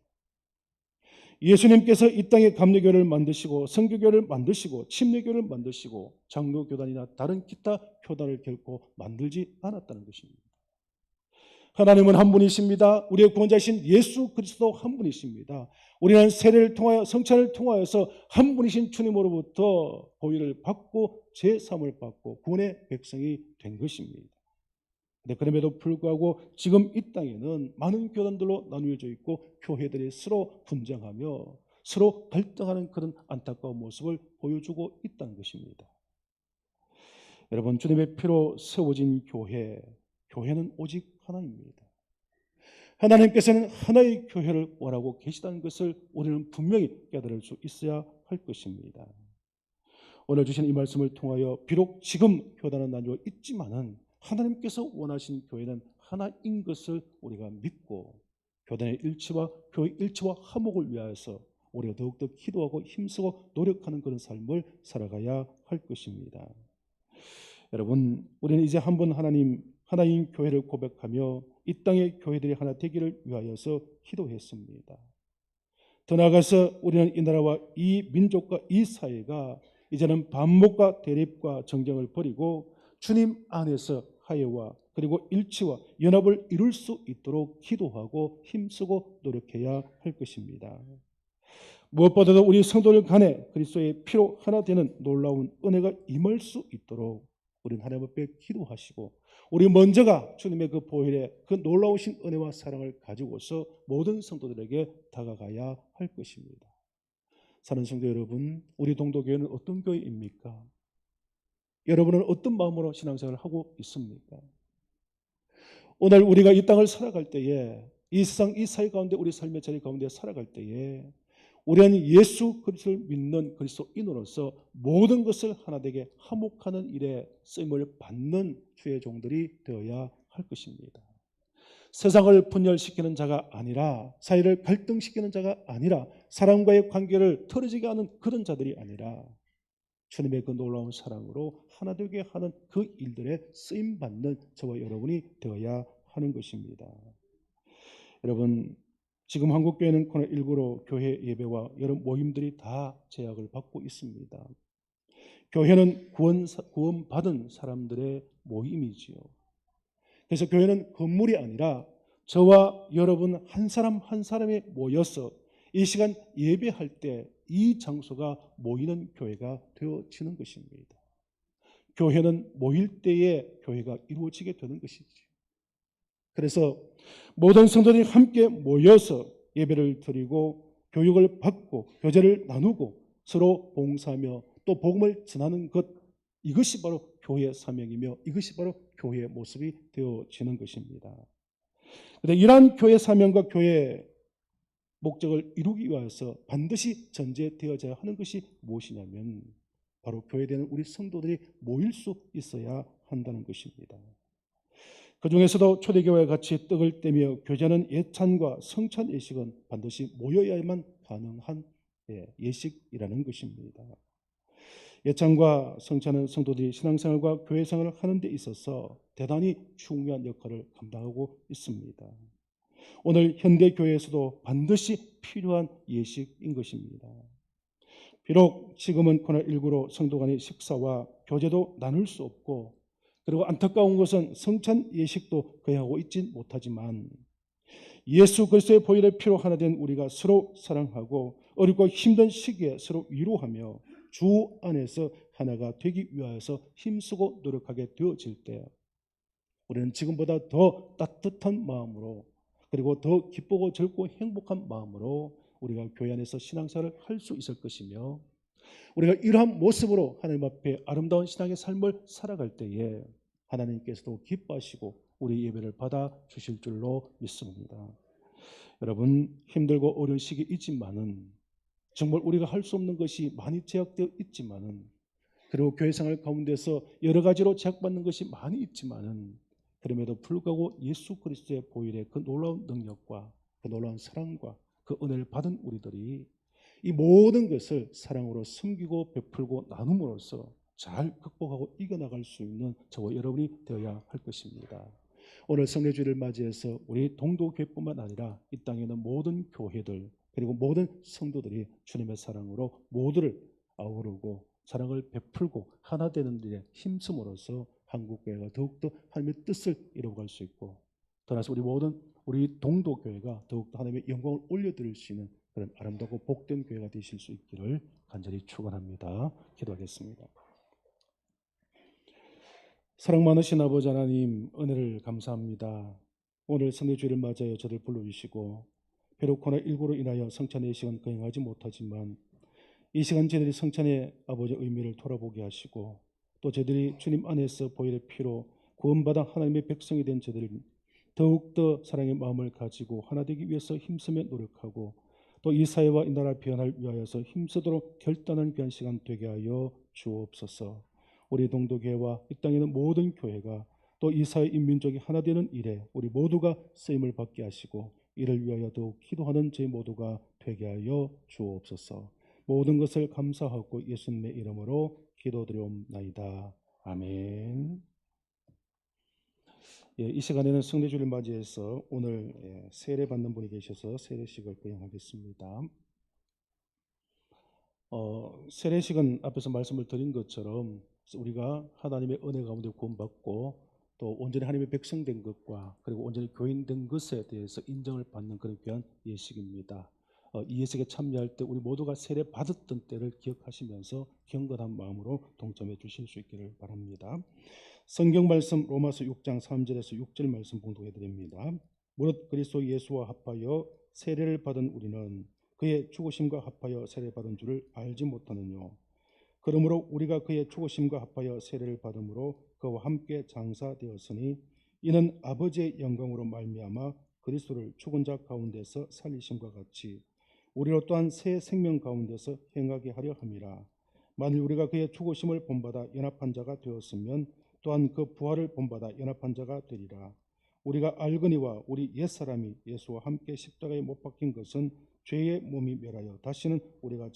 예수님께서 이 땅에 감리교를 만드시고 선교교를 만드시고 침례교를 만드시고 장로교단이나 다른 기타 교단을 결코 만들지 않았다는 것입니다. 하나님은 한 분이십니다. 우리의 구원자이신 예수 그리스도 한 분이십니다. 우리는 세례를 통하여 성찬을 통하여서 한 분이신 주님으로부터 보혈을 받고 제사함을 받고 구원의 백성이 된 것입니다. 그럼에도 불구하고 지금 이 땅에는 많은 교단들로 나누어져 있고 교회들이 서로 분쟁하며 서로 갈등하는 그런 안타까운 모습을 보여주고 있다는 것입니다. 여러분, 주님의 피로 세워진 교회는 오직 하나입니다. 하나님께서는 하나의 교회를 원하고 계시다는 것을 우리는 분명히 깨달을 수 있어야 할 것입니다. 오늘 주신 이 말씀을 통하여 비록 지금 교단은 나뉘어 있지만은 하나님께서 원하신 교회는 하나인 것을 우리가 믿고 교단의 일치와 교회 일치와 화목을 위하여서 우리가 더욱더 기도하고 힘쓰고 노력하는 그런 삶을 살아가야 할 것입니다. 여러분, 우리는 이제 한번 하나님 교회를 고백하며 이 땅의 교회들이 하나 되기를 위하여서 기도했습니다. 더 나아가서 우리는 이 나라와 이 민족과 이 사회가 이제는 반목과 대립과 정쟁을 버리고 주님 안에서 화해와 그리고 일치와 연합을 이룰 수 있도록 기도하고 힘쓰고 노력해야 할 것입니다. 무엇보다도 우리 성도들 간에 그리스도의 피로 하나 되는 놀라운 은혜가 임할 수 있도록 우리는 하나님 앞에 기도하시고 우리 먼저가 주님의 그 보혈의 그 놀라우신 은혜와 사랑을 가지고서 모든 성도들에게 다가가야 할 것입니다. 사랑하는 성도 여러분, 우리 동도교회는 어떤 교회입니까? 여러분은 어떤 마음으로 신앙생활을 하고 있습니까? 오늘 우리가 이 땅을 살아갈 때에 이 세상 이 사회 가운데 우리 삶의 자리 가운데 살아갈 때에 우리는 예수 그리스도를 믿는 그리스도인으로서 모든 것을 하나 되게 화목하는 일에 쓰임을 받는 주의 종들이 되어야 할 것입니다. 세상을 분열시키는 자가 아니라 사회를 갈등시키는 자가 아니라 사람과의 관계를 틀어지게 하는 그런 자들이 아니라 주님의 그 놀라운 사랑으로 하나 되게 하는 그 일들에 쓰임받는 저와 여러분이 되어야 하는 것입니다. 여러분, 지금 한국교회는 코로나19로 교회 예배와 여러 모임들이 다 제약을 받고 있습니다. 교회는 구원받은 사람들의 모임이지요. 그래서 교회는 건물이 아니라 저와 여러분 한 사람 한 사람이 모여서 이 시간 예배할 때 이 장소가 모이는 교회가 되어지는 것입니다. 교회는 모일 때에 교회가 이루어지게 되는 것이죠. 그래서 모든 성도들이 함께 모여서 예배를 드리고 교육을 받고 교제를 나누고 서로 봉사하며 또 복음을 전하는 것, 이것이 바로 교회의 사명이며 이것이 바로 교회의 모습이 되어지는 것입니다. 그런데 이러한 교회 사명과 교회의 목적을 이루기 위해서 반드시 전제되어져야 하는 것이 무엇이냐면 바로 교회되는 우리 성도들이 모일 수 있어야 한다는 것입니다. 그 중에서도 초대교회와 같이 떡을 떼며 교제하는 예찬과 성찬 예식은 반드시 모여야만 가능한 예식이라는 것입니다. 예찬과 성찬은 성도들이 신앙생활과 교회생활을 하는 데 있어서 대단히 중요한 역할을 감당하고 있습니다. 오늘 현대교회에서도 반드시 필요한 예식인 것입니다. 비록 지금은 코로나19로 성도 간의 식사와 교제도 나눌 수 없고 그리고 안타까운 것은 성찬 예식도 거행하고 있지 못하지만 예수 그리스도의 보혈의 피로 하나 된 우리가 서로 사랑하고 어렵고 힘든 시기에 서로 위로하며 주 안에서 하나가 되기 위하여서 힘쓰고 노력하게 되어질 때 우리는 지금보다 더 따뜻한 마음으로 그리고 더 기쁘고 즐겁고 행복한 마음으로 우리가 교회 안에서 신앙생활을 할 수 있을 것이며 우리가 이러한 모습으로 하나님 앞에 아름다운 신앙의 삶을 살아갈 때에 하나님께서도 기뻐하시고 우리 예배를 받아 주실 줄로 믿습니다. 여러분, 힘들고 어려운 시기 있지만은 정말 우리가 할 수 없는 것이 많이 제약되어 있지만은 그리고 교회 생활 가운데서 여러 가지로 제약받는 것이 많이 있지만은 그럼에도 불구하고 예수 그리스도의 보혈의 그 놀라운 능력과 그 놀라운 사랑과 그 은혜를 받은 우리들이 이 모든 것을 사랑으로 섬기고 베풀고 나눔으로써 잘 극복하고 이겨나갈 수 있는 저와 여러분이 되어야 할 것입니다. 오늘 성례주일을 맞이해서 우리 동도교회뿐만 아니라 이 땅에 있는 모든 교회들 그리고 모든 성도들이 주님의 사랑으로 모두를 아우르고 사랑을 베풀고 하나 되는 일에 힘쓰므로써 한국교회가 더욱더 하나님의 뜻을 이루어갈 수 있고 더 나아가서 우리 동도교회가 더욱더 하나님의 영광을 올려드릴 수 있는 그런 아름답고 복된 교회가 되실 수 있기를 간절히 축원합니다. 기도하겠습니다. 사랑 많으신 아버지 하나님, 은혜를 감사합니다. 오늘 성례주일을 맞이하여 저를 불러주시고 비록 코로나19로 인하여 성찬의 시간 거행하지 못하지만 이 시간 저희들이 성찬의 아버지의 의미를 돌아보게 하시고 또 저희들이 주님 안에서 보혈의 피로 구원받아 하나님의 백성이 된 저희들 더욱더 사랑의 마음을 가지고 하나 되기 위해서 힘쓰며 노력하고 또 이 사회와 이 나라 변화를 위하여서 힘쓰도록 결단한 귀한 시간 되게 하여 주옵소서. 우리 동도교회와 이 땅에 있는 모든 교회가 또 이 사회 인민족이 하나 되는 일에 우리 모두가 쓰임을 받게 하시고 이를 위하여 더욱 기도하는 저희 모두가 되게 하여 주옵소서. 모든 것을 감사하고 예수님의 이름으로 기도드리옵나이다. 아멘. 예, 이 시간에는 성례주를 맞이해서 오늘 세례 받는 분이 계셔서 세례식을 거행하겠습니다. 세례식은 앞에서 말씀을 드린 것처럼 우리가 하나님의 은혜 가운데 구원받고 또 온전히 하나님의 백성 된 것과 그리고 온전히 교인 된 것에 대해서 인정을 받는 그런 귀한 예식입니다. 이 예식에 참여할 때 우리 모두가 세례 받았던 때를 기억하시면서 경건한 마음으로 동참해 주실 수 있기를 바랍니다. 성경 말씀 로마서 6장 3절에서 6절 말씀 봉독해 드립니다. 무릇 그리스도 예수와 합하여 세례를 받은 우리는 그의 죽으심과 합하여 세례받은 줄을 알지 못하느뇨. 그러므로 우리가 그의 죽으심과 합하여 세례를 받음으로 그와 함께 장사되었으니 이는 아버지의 영광으로 말미암아 그리스도를 죽은 자 가운데서 살리심과 같이 우리로 또한 새 생명 가운데서 행하게 하려 함이라. 만일 우리가 그의 죽으심을 본받아 연합한 자가 되었으면 또한 그 부활을 본받아 연합한 자가 되리라. 우리가 알거니와 우리 옛사람이 예수와 함께 십자가에 못 박힌 것은 죄의 몸이 멸하여 다시는 우리가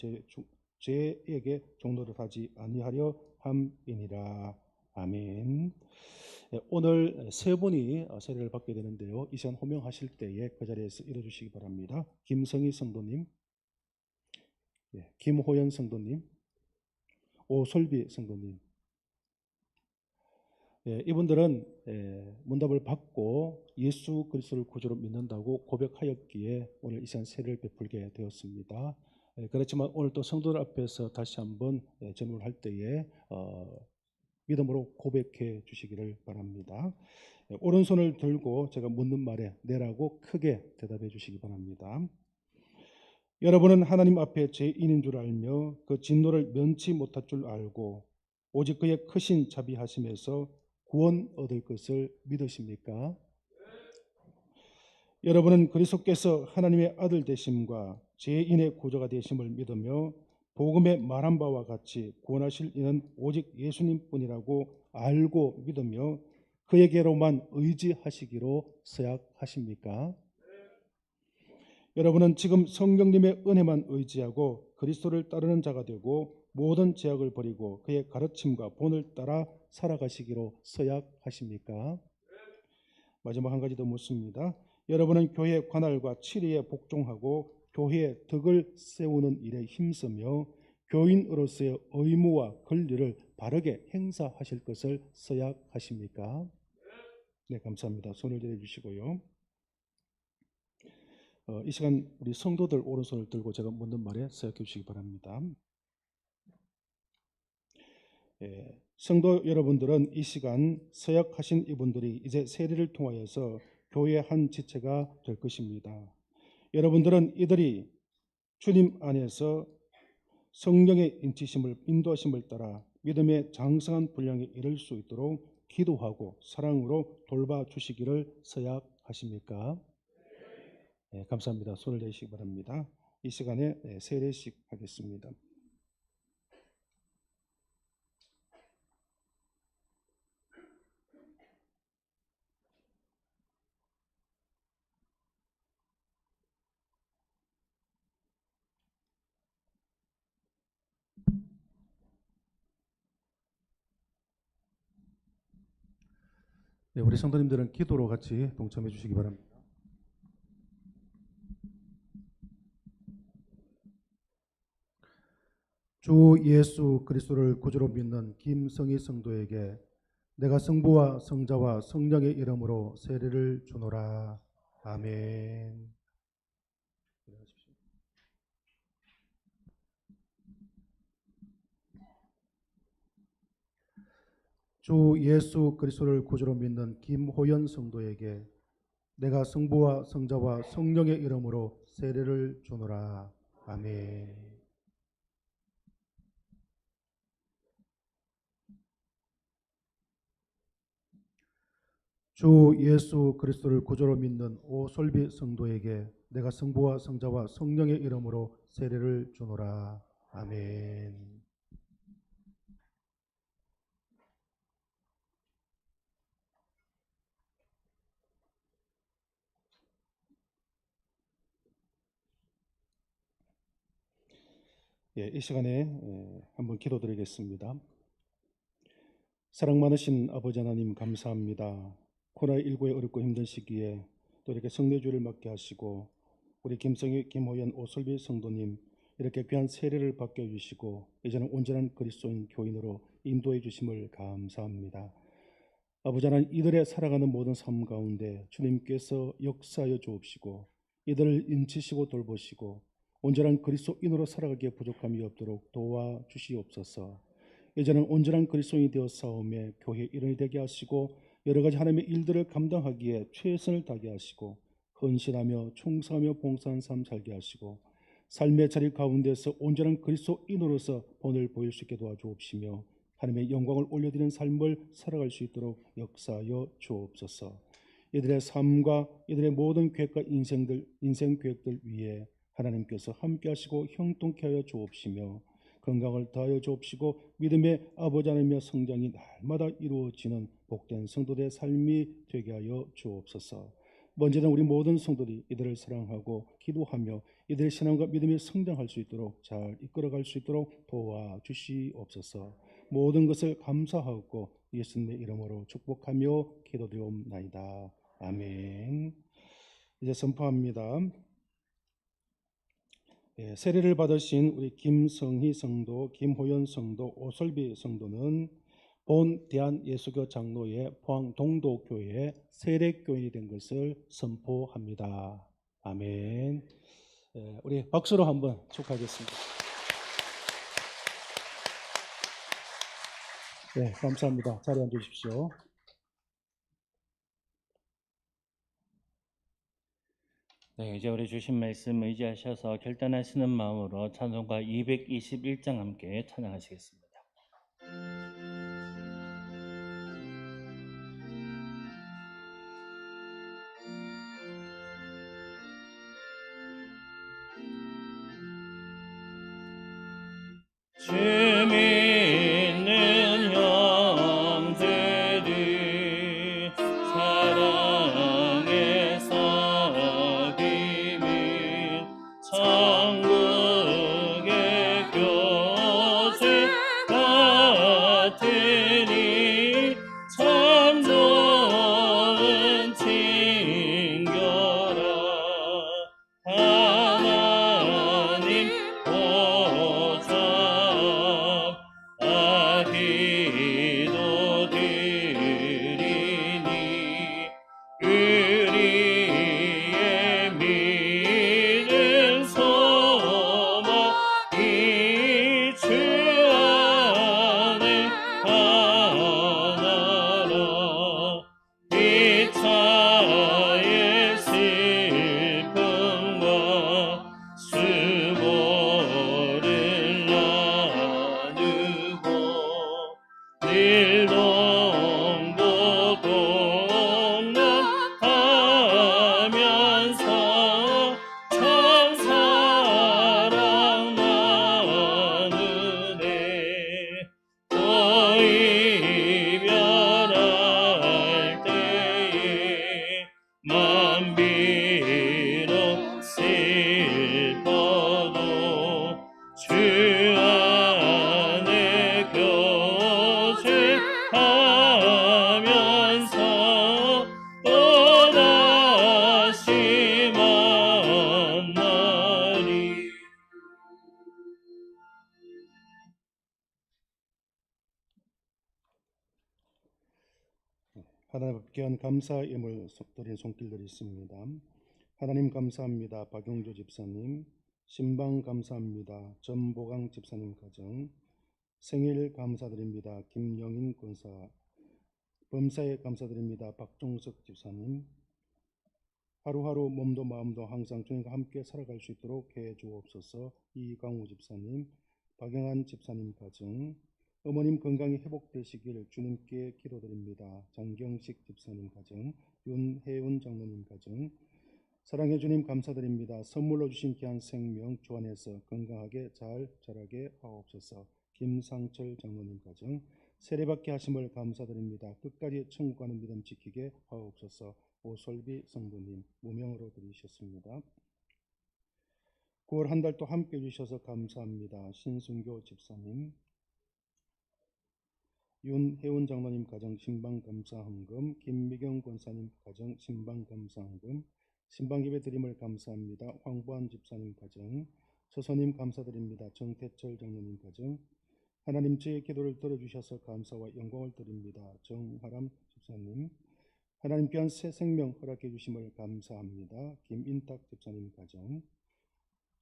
죄에게 종노를 하지 아니하려 함이니라. 아멘. 오늘 세 분이 세례를 받게 되는데요. 이 시간 호명하실 때에 그 자리에서 일어주시기 바랍니다. 김성희 성도님, 김호연 성도님, 오솔비 성도님. 이분들은 문답을 받고 예수 그리스도를 구주로 믿는다고 고백하였기에 오늘 이 시간 세례를 베풀게 되었습니다. 그렇지만 오늘 또 성도들 앞에서 다시 한번 질문을 할 때에 믿음으로 고백해 주시기를 바랍니다. 오른손을 들고 제가 묻는 말에 네라고 크게 대답해 주시기 바랍니다. 여러분은 하나님 앞에 죄인인 줄 알며 그 진노를 면치 못할 줄 알고 오직 그의 크신 자비하심에서 구원 얻을 것을 믿으십니까? 여러분은 그리스도께서 하나님의 아들 되심과 죄인의 구주가 되심을 믿으며 복음에 말한 바와 같이 구원하실 이는 오직 예수님뿐이라고 알고 믿으며 그에게로만 의지하시기로 서약하십니까? 여러분은 지금 성령님의 은혜만 의지하고 그리스도를 따르는 자가 되고 모든 제약을 버리고 그의 가르침과 본을 따라 살아가시기로 서약하십니까? 마지막 한 가지 더 묻습니다. 여러분은 교회 관할과 치리에 복종하고 교회의 덕을 세우는 일에 힘쓰며 교인으로서의 의무와 권리를 바르게 행사하실 것을 서약하십니까? 네, 감사합니다. 손을 들어주시고요. 이 시간 우리 성도들 오른손을 들고 제가 묻는 말에 서약해 주시기 바랍니다. 성도 여러분들은 이 시간 서약하신 이분들이 이제 세례를 통하여서 교회의 한 지체가 될 것입니다. 여러분들은 이들이 주님 안에서 성령의 인도하심을 따라 믿음의 장성한 분량에 이를 수 있도록 기도하고 사랑으로 돌봐주시기를 서약하십니까? 네, 감사합니다. 손을 내시기 바랍니다. 이 시간에 세례식 하겠습니다. 네, 우리 성도님들은 기도로 같이 동참해 주시기 바랍니다. 주 예수 그리스도를 구주로 믿는 김성희 성도에게 내가 성부와 성자와 성령의 이름으로 세례를 주노라. 아멘. 주 예수 그리스도를 구주로 믿는 김호연 성도에게 내가 성부와 성자와 성령의 이름으로 세례를 주노라. 아멘. 주 예수 그리스도를 구주로 믿는 오솔비 성도에게 내가 성부와 성자와 성령의 이름으로 세례를 주노라. 아멘. 이 시간에 한번 기도드리겠습니다. 사랑 많으신 아버지 하나님 감사합니다. 코로나19의 어렵고 힘든 시기에 또 이렇게 성례주를 맡게 하시고 우리 김성희, 김호연, 오솔비 성도님 이렇게 귀한 세례를 받게 해주시고 이제는 온전한 그리스도인 교인으로 인도해 주심을 감사합니다. 아버지 하나님, 이들의 살아가는 모든 삶 가운데 주님께서 역사하여 주옵시고 이들을 인치시고 돌보시고 온전한 그리스도인으로 살아가기에 부족함이 없도록 도와주시옵소서. 이제는 온전한 그리스도인이 되어 싸움에 교회 일원이 되게 하시고 여러 가지 하나님의 일들을 감당하기에 최선을 다하게 하시고 헌신하며 충성하며 봉사한 삶 살게 하시고 삶의 자리 가운데서 온전한 그리스도인으로서 본을 보일 수 있게 도와주옵시며 하나님의 영광을 올려드리는 삶을 살아갈 수 있도록 역사하여 주옵소서. 이들의 삶과 이들의 모든 계획과 인생 계획들 위에 하나님께서 함께 하시고 형통케 하여 주옵시며 건강을 더하여 주옵시고 믿음의 아버지 하나님의 성장이 날마다 이루어지는 복된 성도들의 삶이 되게 하여 주옵소서. 먼저는 우리 모든 성도들이 이들을 사랑하고 기도하며 이들의 신앙과 믿음이 성장할 수 있도록 잘 이끌어갈 수 있도록 도와주시옵소서. 모든 것을 감사하고 예수님의 이름으로 축복하며 기도드리옵나이다. 아멘. 이제 선포합니다. 세례를 받으신 우리 김성희 성도, 김호연 성도, 오솔비 성도는 본 대한예수교 장로회 포항 동도교회 세례교인이 된 것을 선포합니다. 아멘. 우리 박수로 한번 축하하겠습니다. 네, 감사합니다. 자리에 앉으십시오. 네, 이제 우리 주신 말씀 의지하셔서 결단하시는 마음으로 찬송가 221장 함께 찬양하시겠습니다. 주 믿는 형제들 사랑에서 비밀 천국의 교제 같으니 참 좋은 친교라. 하나님 보좌 아기도 드리니 우리의 믿음 소망이 주 안에 하나라. 이 차의 슬픔과 수고를 나누고 늘 동고동락하면서 참 사랑 나누네. 또 이별할 때에 맘 비록 슬퍼도 주 안에 교제하면서 또다시 만나리. 하나님 귀한 감사 예물 드린 손길들이 있습니다. 하나님 감사합니다. 박용조 집사님, 신방 감사합니다. 전보강 집사님 가정, 생일 감사드립니다. 김영인 권사, 범사에 감사드립니다. 박종석 집사님, 하루하루 몸도 마음도 항상 주님과 함께 살아갈 수 있도록 해 주옵소서. 이강우 집사님, 박영한 집사님 가정, 어머님 건강이 회복되시길 주님께 기도드립니다. 장경식 집사님 가정, 윤혜운 장로님 가정, 사랑해 주님 감사드립니다. 선물로 주신 귀한 생명 주 안에서 건강하게 잘 자라게 하옵소서. 김상철 장로님 가정, 세례받게 하심을 감사드립니다. 끝까지 천국 가는 믿음 지키게 하옵소서. 오솔비 성도님 무명으로 드리셨습니다. 9월 한 달 또 함께 해주셔서 감사합니다. 신순교 집사님, 윤혜원 장로님 가정 신방감사헌금, 김미경 권사님 가정 신방감사헌금, 신방예배 드림을 감사합니다. 황보안 집사님 가정, 처소님 감사드립니다. 정태철 장로님 가정, 하나님 저의 기도를 들어주셔서 감사와 영광을 드립니다. 정하람 집사님, 하나님 귀한 새 생명 허락해 주심을 감사합니다. 김인탁 집사님 가정,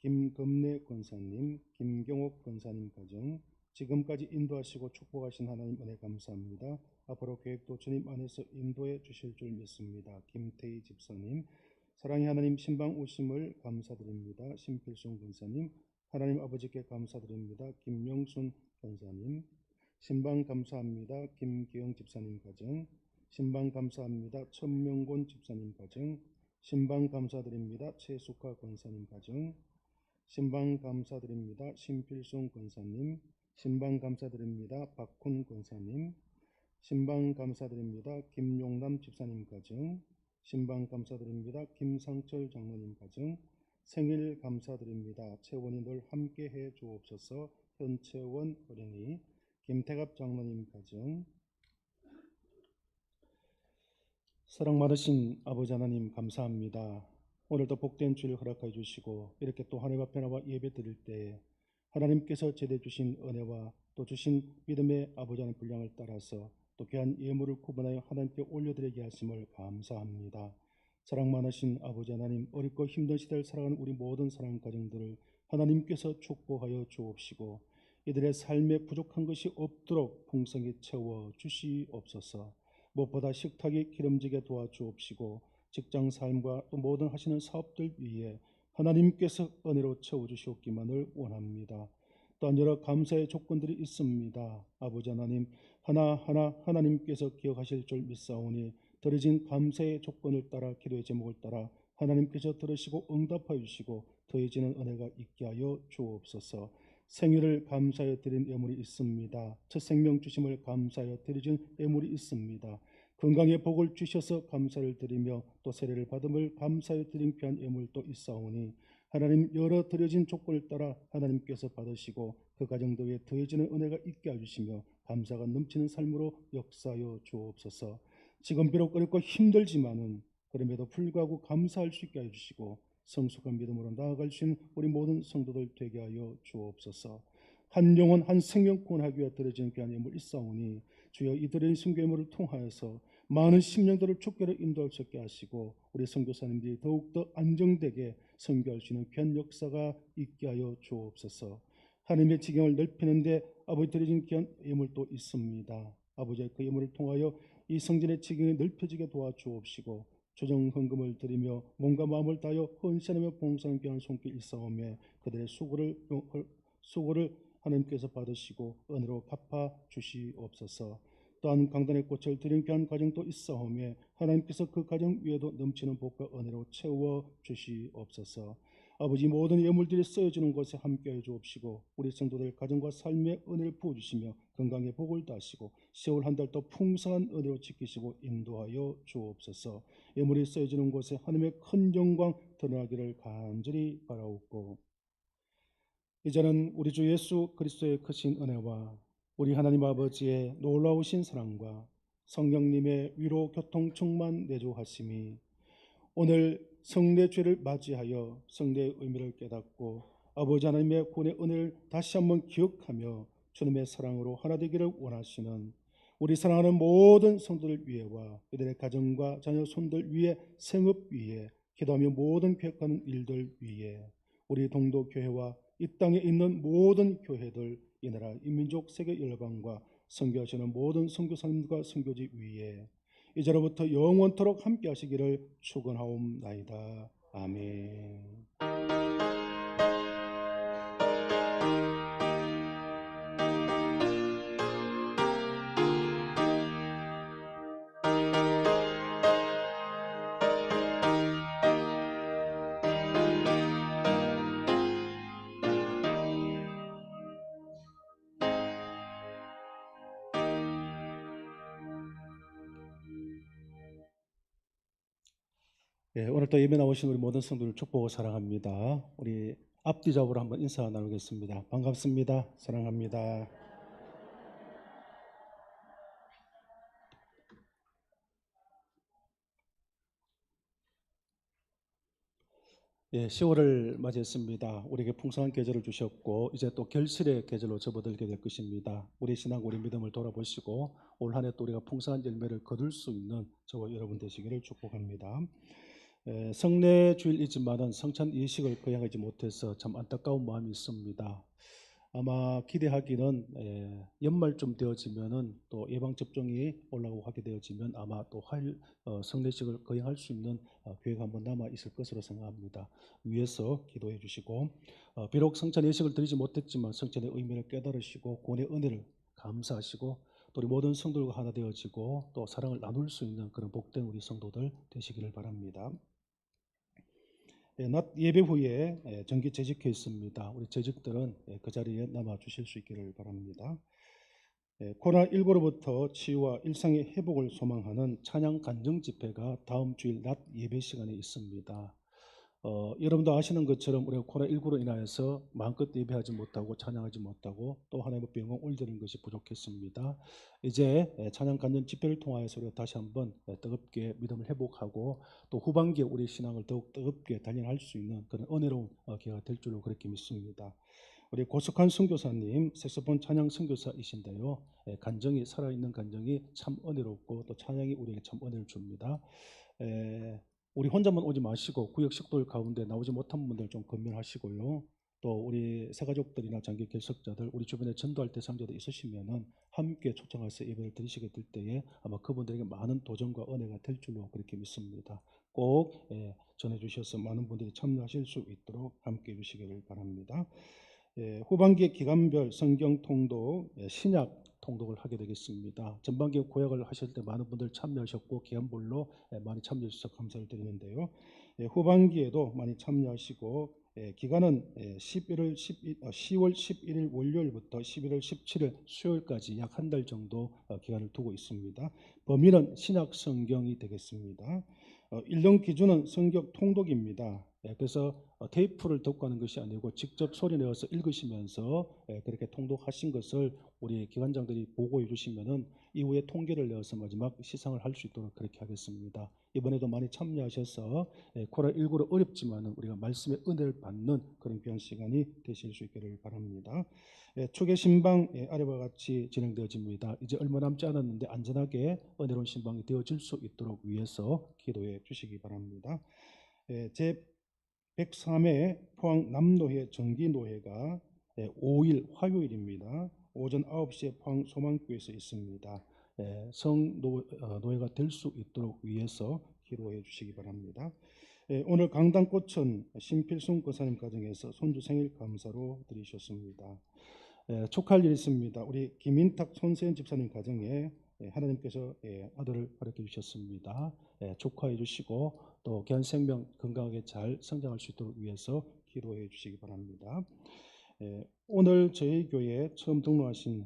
김금래 권사님, 김경옥 권사님 가정, 지금까지 인도하시고 축복하신 하나님 은혜 감사합니다. 앞으로 계획도 주님 안에서 인도해 주실 줄 믿습니다. 김태희 집사님, 사랑의 하나님 신방 오심을 감사드립니다. 심필순 권사님, 하나님 아버지께 감사드립니다. 김명순 권사님, 신방 감사합니다. 김기영 집사님 가정, 신방 감사합니다. 천명곤 집사님 가정, 신방 감사드립니다. 최숙화 권사님 가정, 신방 감사드립니다. 심필순 권사님, 신방 감사드립니다. 박훈 권사님, 신방 감사드립니다. 김용남 집사님 가정, 신방 감사드립니다. 김상철 장로님 가정, 생일 감사드립니다. 채원이 늘 함께해 주옵소서. 현채원 어린이, 김태갑 장로님 가정, 사랑 많으신 아버지 하나님 감사합니다. 오늘도 복된 주일 허락해 주시고 이렇게 또 하나님 앞에 나와 예배 드릴 때 하나님께서 제대 주신 은혜와 또 주신 믿음의 아버지 하나님 분량을 따라서 또 귀한 예물을 구분하여 하나님께 올려드리게 하심을 감사합니다. 사랑 많으신 아버지 하나님, 어렵고 힘든 시대를 살아가는 우리 모든 사랑 가정들을 하나님께서 축복하여 주옵시고 이들의 삶에 부족한 것이 없도록 풍성히 채워 주시옵소서. 무엇보다 식탁이 기름지게 도와주옵시고 직장 삶과 또 모든 하시는 사업들 위에 하나님께서 은혜로 채워주시옵기만을 원합니다. 또한 여러 감사의 조건들이 있습니다. 아버지 하나님, 하나하나 하나님께서 기억하실 줄 믿사오니 드려진 감사의 조건을 따라 기도의 제목을 따라 하나님께서 들으시고 응답하여 주시고 더해지는 은혜가 있게 하여 주옵소서. 생일을 감사하여 드린 예물이 있습니다. 첫 생명 주심을 감사하여 드려진 예물이 있습니다. 건강의 복을 주셔서 감사를 드리며 또 세례를 받음을 감사하여 드린 귀한 예물도 있사오니 하나님 여러 드려진 조건을 따라 하나님께서 받으시고 그 가정들에 더해지는 은혜가 있게 해주시며 감사가 넘치는 삶으로 역사하여 주옵소서. 지금 비록 어렵고 힘들지만은 그럼에도 불구하고 감사할 수 있게 해주시고 성숙한 믿음으로 나아갈 수 있는 우리 모든 성도들 되게 하여 주옵소서. 한 영혼 한 생명 구원하기 위해 드려진 귀한 예물 있사오니 주여 이 드려진 순교예물을 통하여서 많은 심령들을 주께로 인도할 수 있게 하시고 우리 선교사님들이 더욱더 안정되게 선교할 수 있는 귀한 역사가 있게 하여 주옵소서. 하나님의 지경을 넓히는데 아버지 드려진 귀한 예물도 있습니다. 아버지의 그 예물을 통하여 이 성전의 지경이 넓혀지게 도와주옵시고 조정 헌금을 드리며 몸과 마음을 다하여 헌신하며 봉사하는 귀한 손길 있사오매 그들의 수고를 하나님께서 받으시고 은혜로 갚아 주시옵소서. 또한 강단의 꽃을 드린 귀한 가정도 있사오매 하나님께서 그 가정 위에도 넘치는 복과 은혜로 채워 주시옵소서. 아버지 모든 예물들이 쓰여지는 곳에 함께해 주옵시고 우리 성도들 가정과 삶의 은혜를 부어주시며 건강의 복을 다하시고 10월 한 달 더 풍성한 은혜로 지키시고 인도하여 주옵소서. 예물이 쓰여지는 곳에 하나님의 큰 영광 드러나기를 간절히 바라옵고 이제는 우리 주 예수 그리스도의 크신 은혜와 우리 하나님 아버지의 놀라우신 사랑과 성령님의 위로 교통 충만 내주하심이 오늘 성례주를 맞이하여 성례의 의미를 깨닫고 아버지 하나님의 구원의 은혜를 다시 한번 기억하며 주님의 사랑으로 하나 되기를 원하시는 우리 사랑하는 모든 성도들 위에와 그들의 가정과 자녀 손들 위에 생업 위에 기도하며 모든 계획하는 일들 위에 우리 동도교회와 이 땅에 있는 모든 교회들 이 나라 이 민족 세계 열방과 선교하시는 모든 선교사님과 선교지 위에 이제로부터 영원토록 함께 하시기를 축원하옵나이다. 아멘. 네, 오늘 또 예배 나오신 우리 모든 성도를 축복하고 사랑합니다. 우리 앞뒤 잡으로 한번 인사 나누겠습니다. 반갑습니다. 사랑합니다. 예, 10월을 맞이했습니다. 우리에게 풍성한 계절을 주셨고 이제 또 결실의 계절로 접어들게 될 것입니다. 우리 신앙, 우리 믿음을 돌아보시고 올 한 해 또 우리가 풍성한 열매를 거둘 수 있는 저와 여러분 되시기를 축복합니다. 성례 주일이지만은 성찬 예식을 거행하지 못해서 참 안타까운 마음이 있습니다. 아마 기대하기는 연말쯤 되어지면은 또 예방 접종이 올라오고 하게 되어지면 아마 또 화일 성례식을 거행할 수 있는 계획 한번 남아 있을 것으로 생각합니다. 위에서 기도해 주시고 비록 성찬 예식을 드리지 못했지만 성찬의 의미를 깨달으시고 구원의 은혜를 감사하시고 또 우리 모든 성도들과 하나 되어지고 또 사랑을 나눌 수 있는 그런 복된 우리 성도들 되시기를 바랍니다. 낮 예배 후에 정기 재직회 있습니다. 우리 재직들은 그 자리에 남아 주실 수 있기를 바랍니다. 코로나19로부터 치유와 일상의 회복을 소망하는 찬양 간증 집회가 다음 주일 낮 예배 시간에 있습니다. 여러분도 아시는 것처럼 우리가 코로나19로 인하여서 마음껏 예배하지 못하고 찬양하지 못하고 또 하나님의 영광 올리는 것이 부족했습니다. 이제 찬양 간증 집회를 통하여서 우리가 다시 한번 뜨겁게 믿음을 회복하고 또 후반기에 우리 신앙을 더욱 뜨겁게 단련할 수 있는 그런 은혜로운 기회가 될 줄로 그렇게 믿습니다. 우리 고석한 선교사님 색소폰 찬양 선교사이신데요. 간증이 살아있는 간증이 참 은혜롭고 또 찬양이 우리에게 참 은혜를 줍니다. 우리 혼자만 오지 마시고 구역 식도들 가운데 나오지 못한 분들 좀 건면하시고요. 또 우리 새가족들이나 장기 결석자들 우리 주변에 전도할 대상자들 있으시면은 함께 초청해서 예배를 드리시게 될 때에 아마 그분들에게 많은 도전과 은혜가 될 줄로 그렇게 믿습니다. 꼭 전해주셔서 많은 분들이 참여하실 수 있도록 함께 해주시기를 바랍니다. 후반기 기간별 성경 통독 신약 통독을 하게 되겠습니다. 전반기 구약을 하실 때 많은 분들 참여하셨고 기간별로 많이 참여해 주셔서 감사를 드리는데요. 후반기에도 많이 참여하시고 기간은 10월 11일 월요일부터 11월 17일 수요일까지 약 한 달 정도 기간을 두고 있습니다. 범위는 신약 성경이 되겠습니다. 일정 기준은 성경 통독입니다. 그래서 테이프를 듣고 하는 것이 아니고 직접 소리 내어서 읽으시면서 그렇게 통독하신 것을 우리 기관장들이 보고해 주시면은 이후에 통계를 내어서 마지막 시상을 할 수 있도록 그렇게 하겠습니다. 이번에도 많이 참여하셔서 코로나19로 어렵지만은 우리가 말씀의 은혜를 받는 그런 귀한 시간이 되실 수 있기를 바랍니다. 초계 신방 아래와 같이 진행되어집니다. 이제 얼마 남지 않았는데 안전하게 은혜로운 신방이 되어질 수 있도록 위해서 기도해 주시기 바랍니다. 제 103회 포항 남노회 정기노회가 5일 화요일입니다. 오전 9시에 포항 소망교회에서 있습니다. 성노회가 될 수 있도록 위해서 기도해 주시기 바랍니다. 오늘 강당꽃은 신필순 권사님 가정에서 손주 생일 감사로 드리셨습니다. 축하할 일이 있습니다. 우리 김인탁 손세현 집사님 가정에 하나님께서 아들을 허락해 주셨습니다. 축하해 주시고 또 귀한 생명 건강하게 잘 성장할 수 있도록 위해서 기도해 주시기 바랍니다. 오늘 저희 교회에 처음 등록하신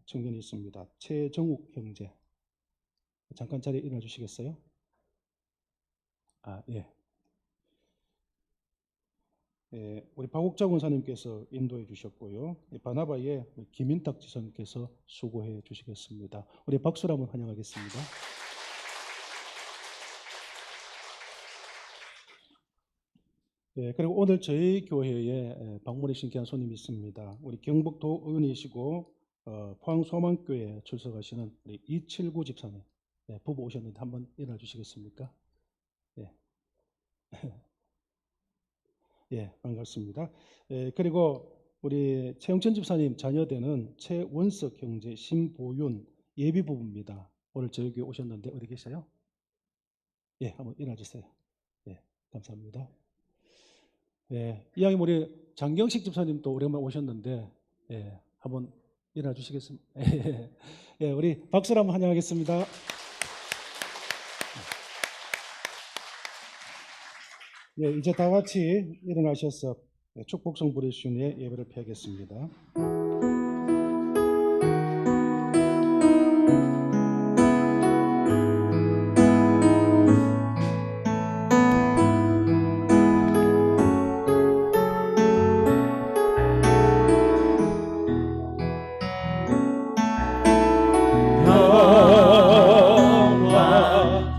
청년이 있습니다. 최정욱 형제. 잠깐 자리에 일어나 주시겠어요? 우리 박옥자 권사님께서 인도해 주셨고요. 바나바의 김인탁 지사님께서 수고해 주시겠습니다. 우리 박수로 한번 환영하겠습니다. 그리고 오늘 저희 교회에 방문해 주신 귀한 손님이 있습니다. 우리 경북도 의원이시고 포항 소망교회에 출석하시는 우리 279 집사님 부부 오셨는데 한번 일어나 주시겠습니까? 반갑습니다. 그리고 우리 최영천 집사님 자녀되는 최원석 형제 신보윤 예비 부부입니다. 오늘 저희 교회 오셨는데 어디 계세요? 한번 일어나 주세요. 감사합니다. 이왕이면 우리 장경식 집사님도 오랜만에 오셨는데 한번 일어나 주시겠습니까? 우리 박수로 한번 환영하겠습니다. 이제 다 같이 일어나셔서 축복성 부르시니 예배를 펴겠습니다.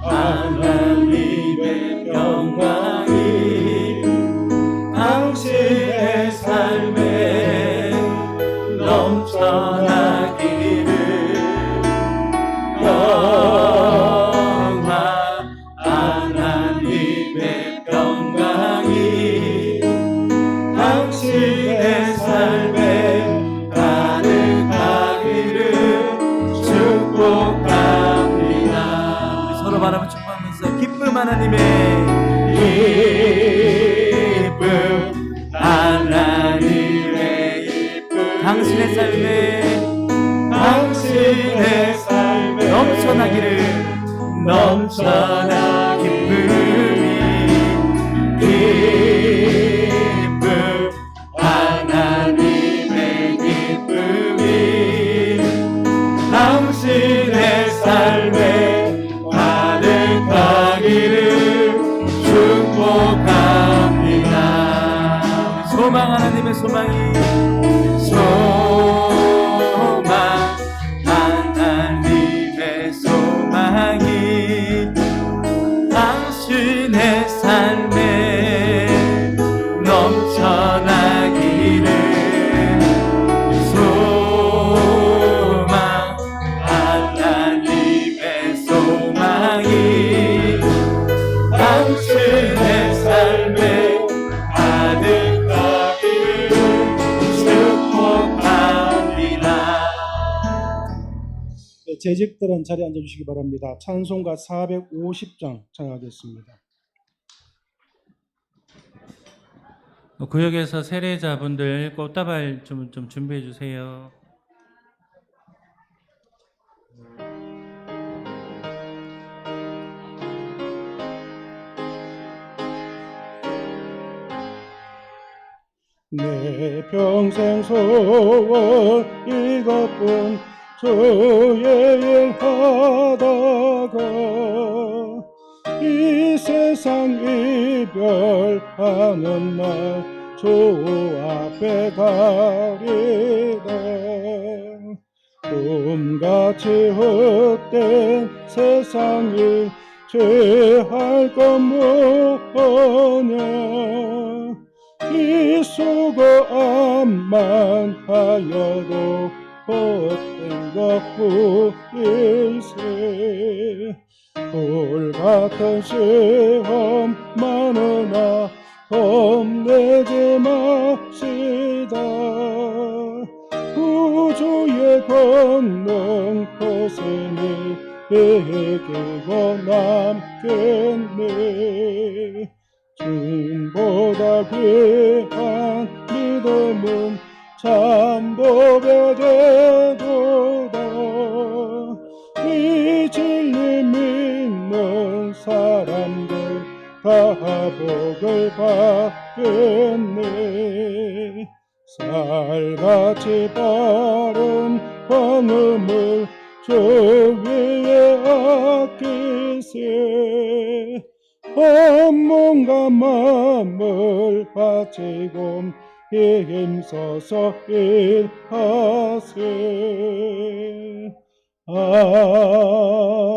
하나님의 영광이 영화 하나님의 평강이 당신의 삶에 가득하기를 축복합니다. 우리 서로 바라보 축복하면서 기쁨 하나님의 기쁨 하나님의 기쁨 당신의 삶에 넘쳐나기를 넘쳐나 기쁨이 기쁨 하나님의 기쁨이 당신의 삶에 가득하기를 축복합니다. 소망 하나님의 소망이 소망 하나님의 소망이 당신의 삶에 넘쳐나기를 소망 하나님의 소망이 당신의 삶에 가득하기를 축복합니다. 재직들은 자리에 앉아주시기 바랍니다. 찬송가 450장 찬양하겠습니다. 구역에서 세례자분들 꽃다발 좀 준비해 주세요. 내 평생 소원 이것뿐 주의 일 하다가 이 세상 이별하는 날 주 앞에 가리다. 꿈같이 헛된 세상이 죄할 것 뭐냐. 이 수고 암만 하여도 헛된 것뿐일세. 불같은 시험 많으나 겁내지 맙시다. 구주의 권능 거세니 이기고 남겠네. 주보다 귀한 믿음은 참복의 대도다. 이 진리 믿는 사람들 다 복을 받겠네. 쌀같이 바른 방음을 주 위에 아끼세. 온몸과 마음을 바치고 힘써서 일하세. 아멘.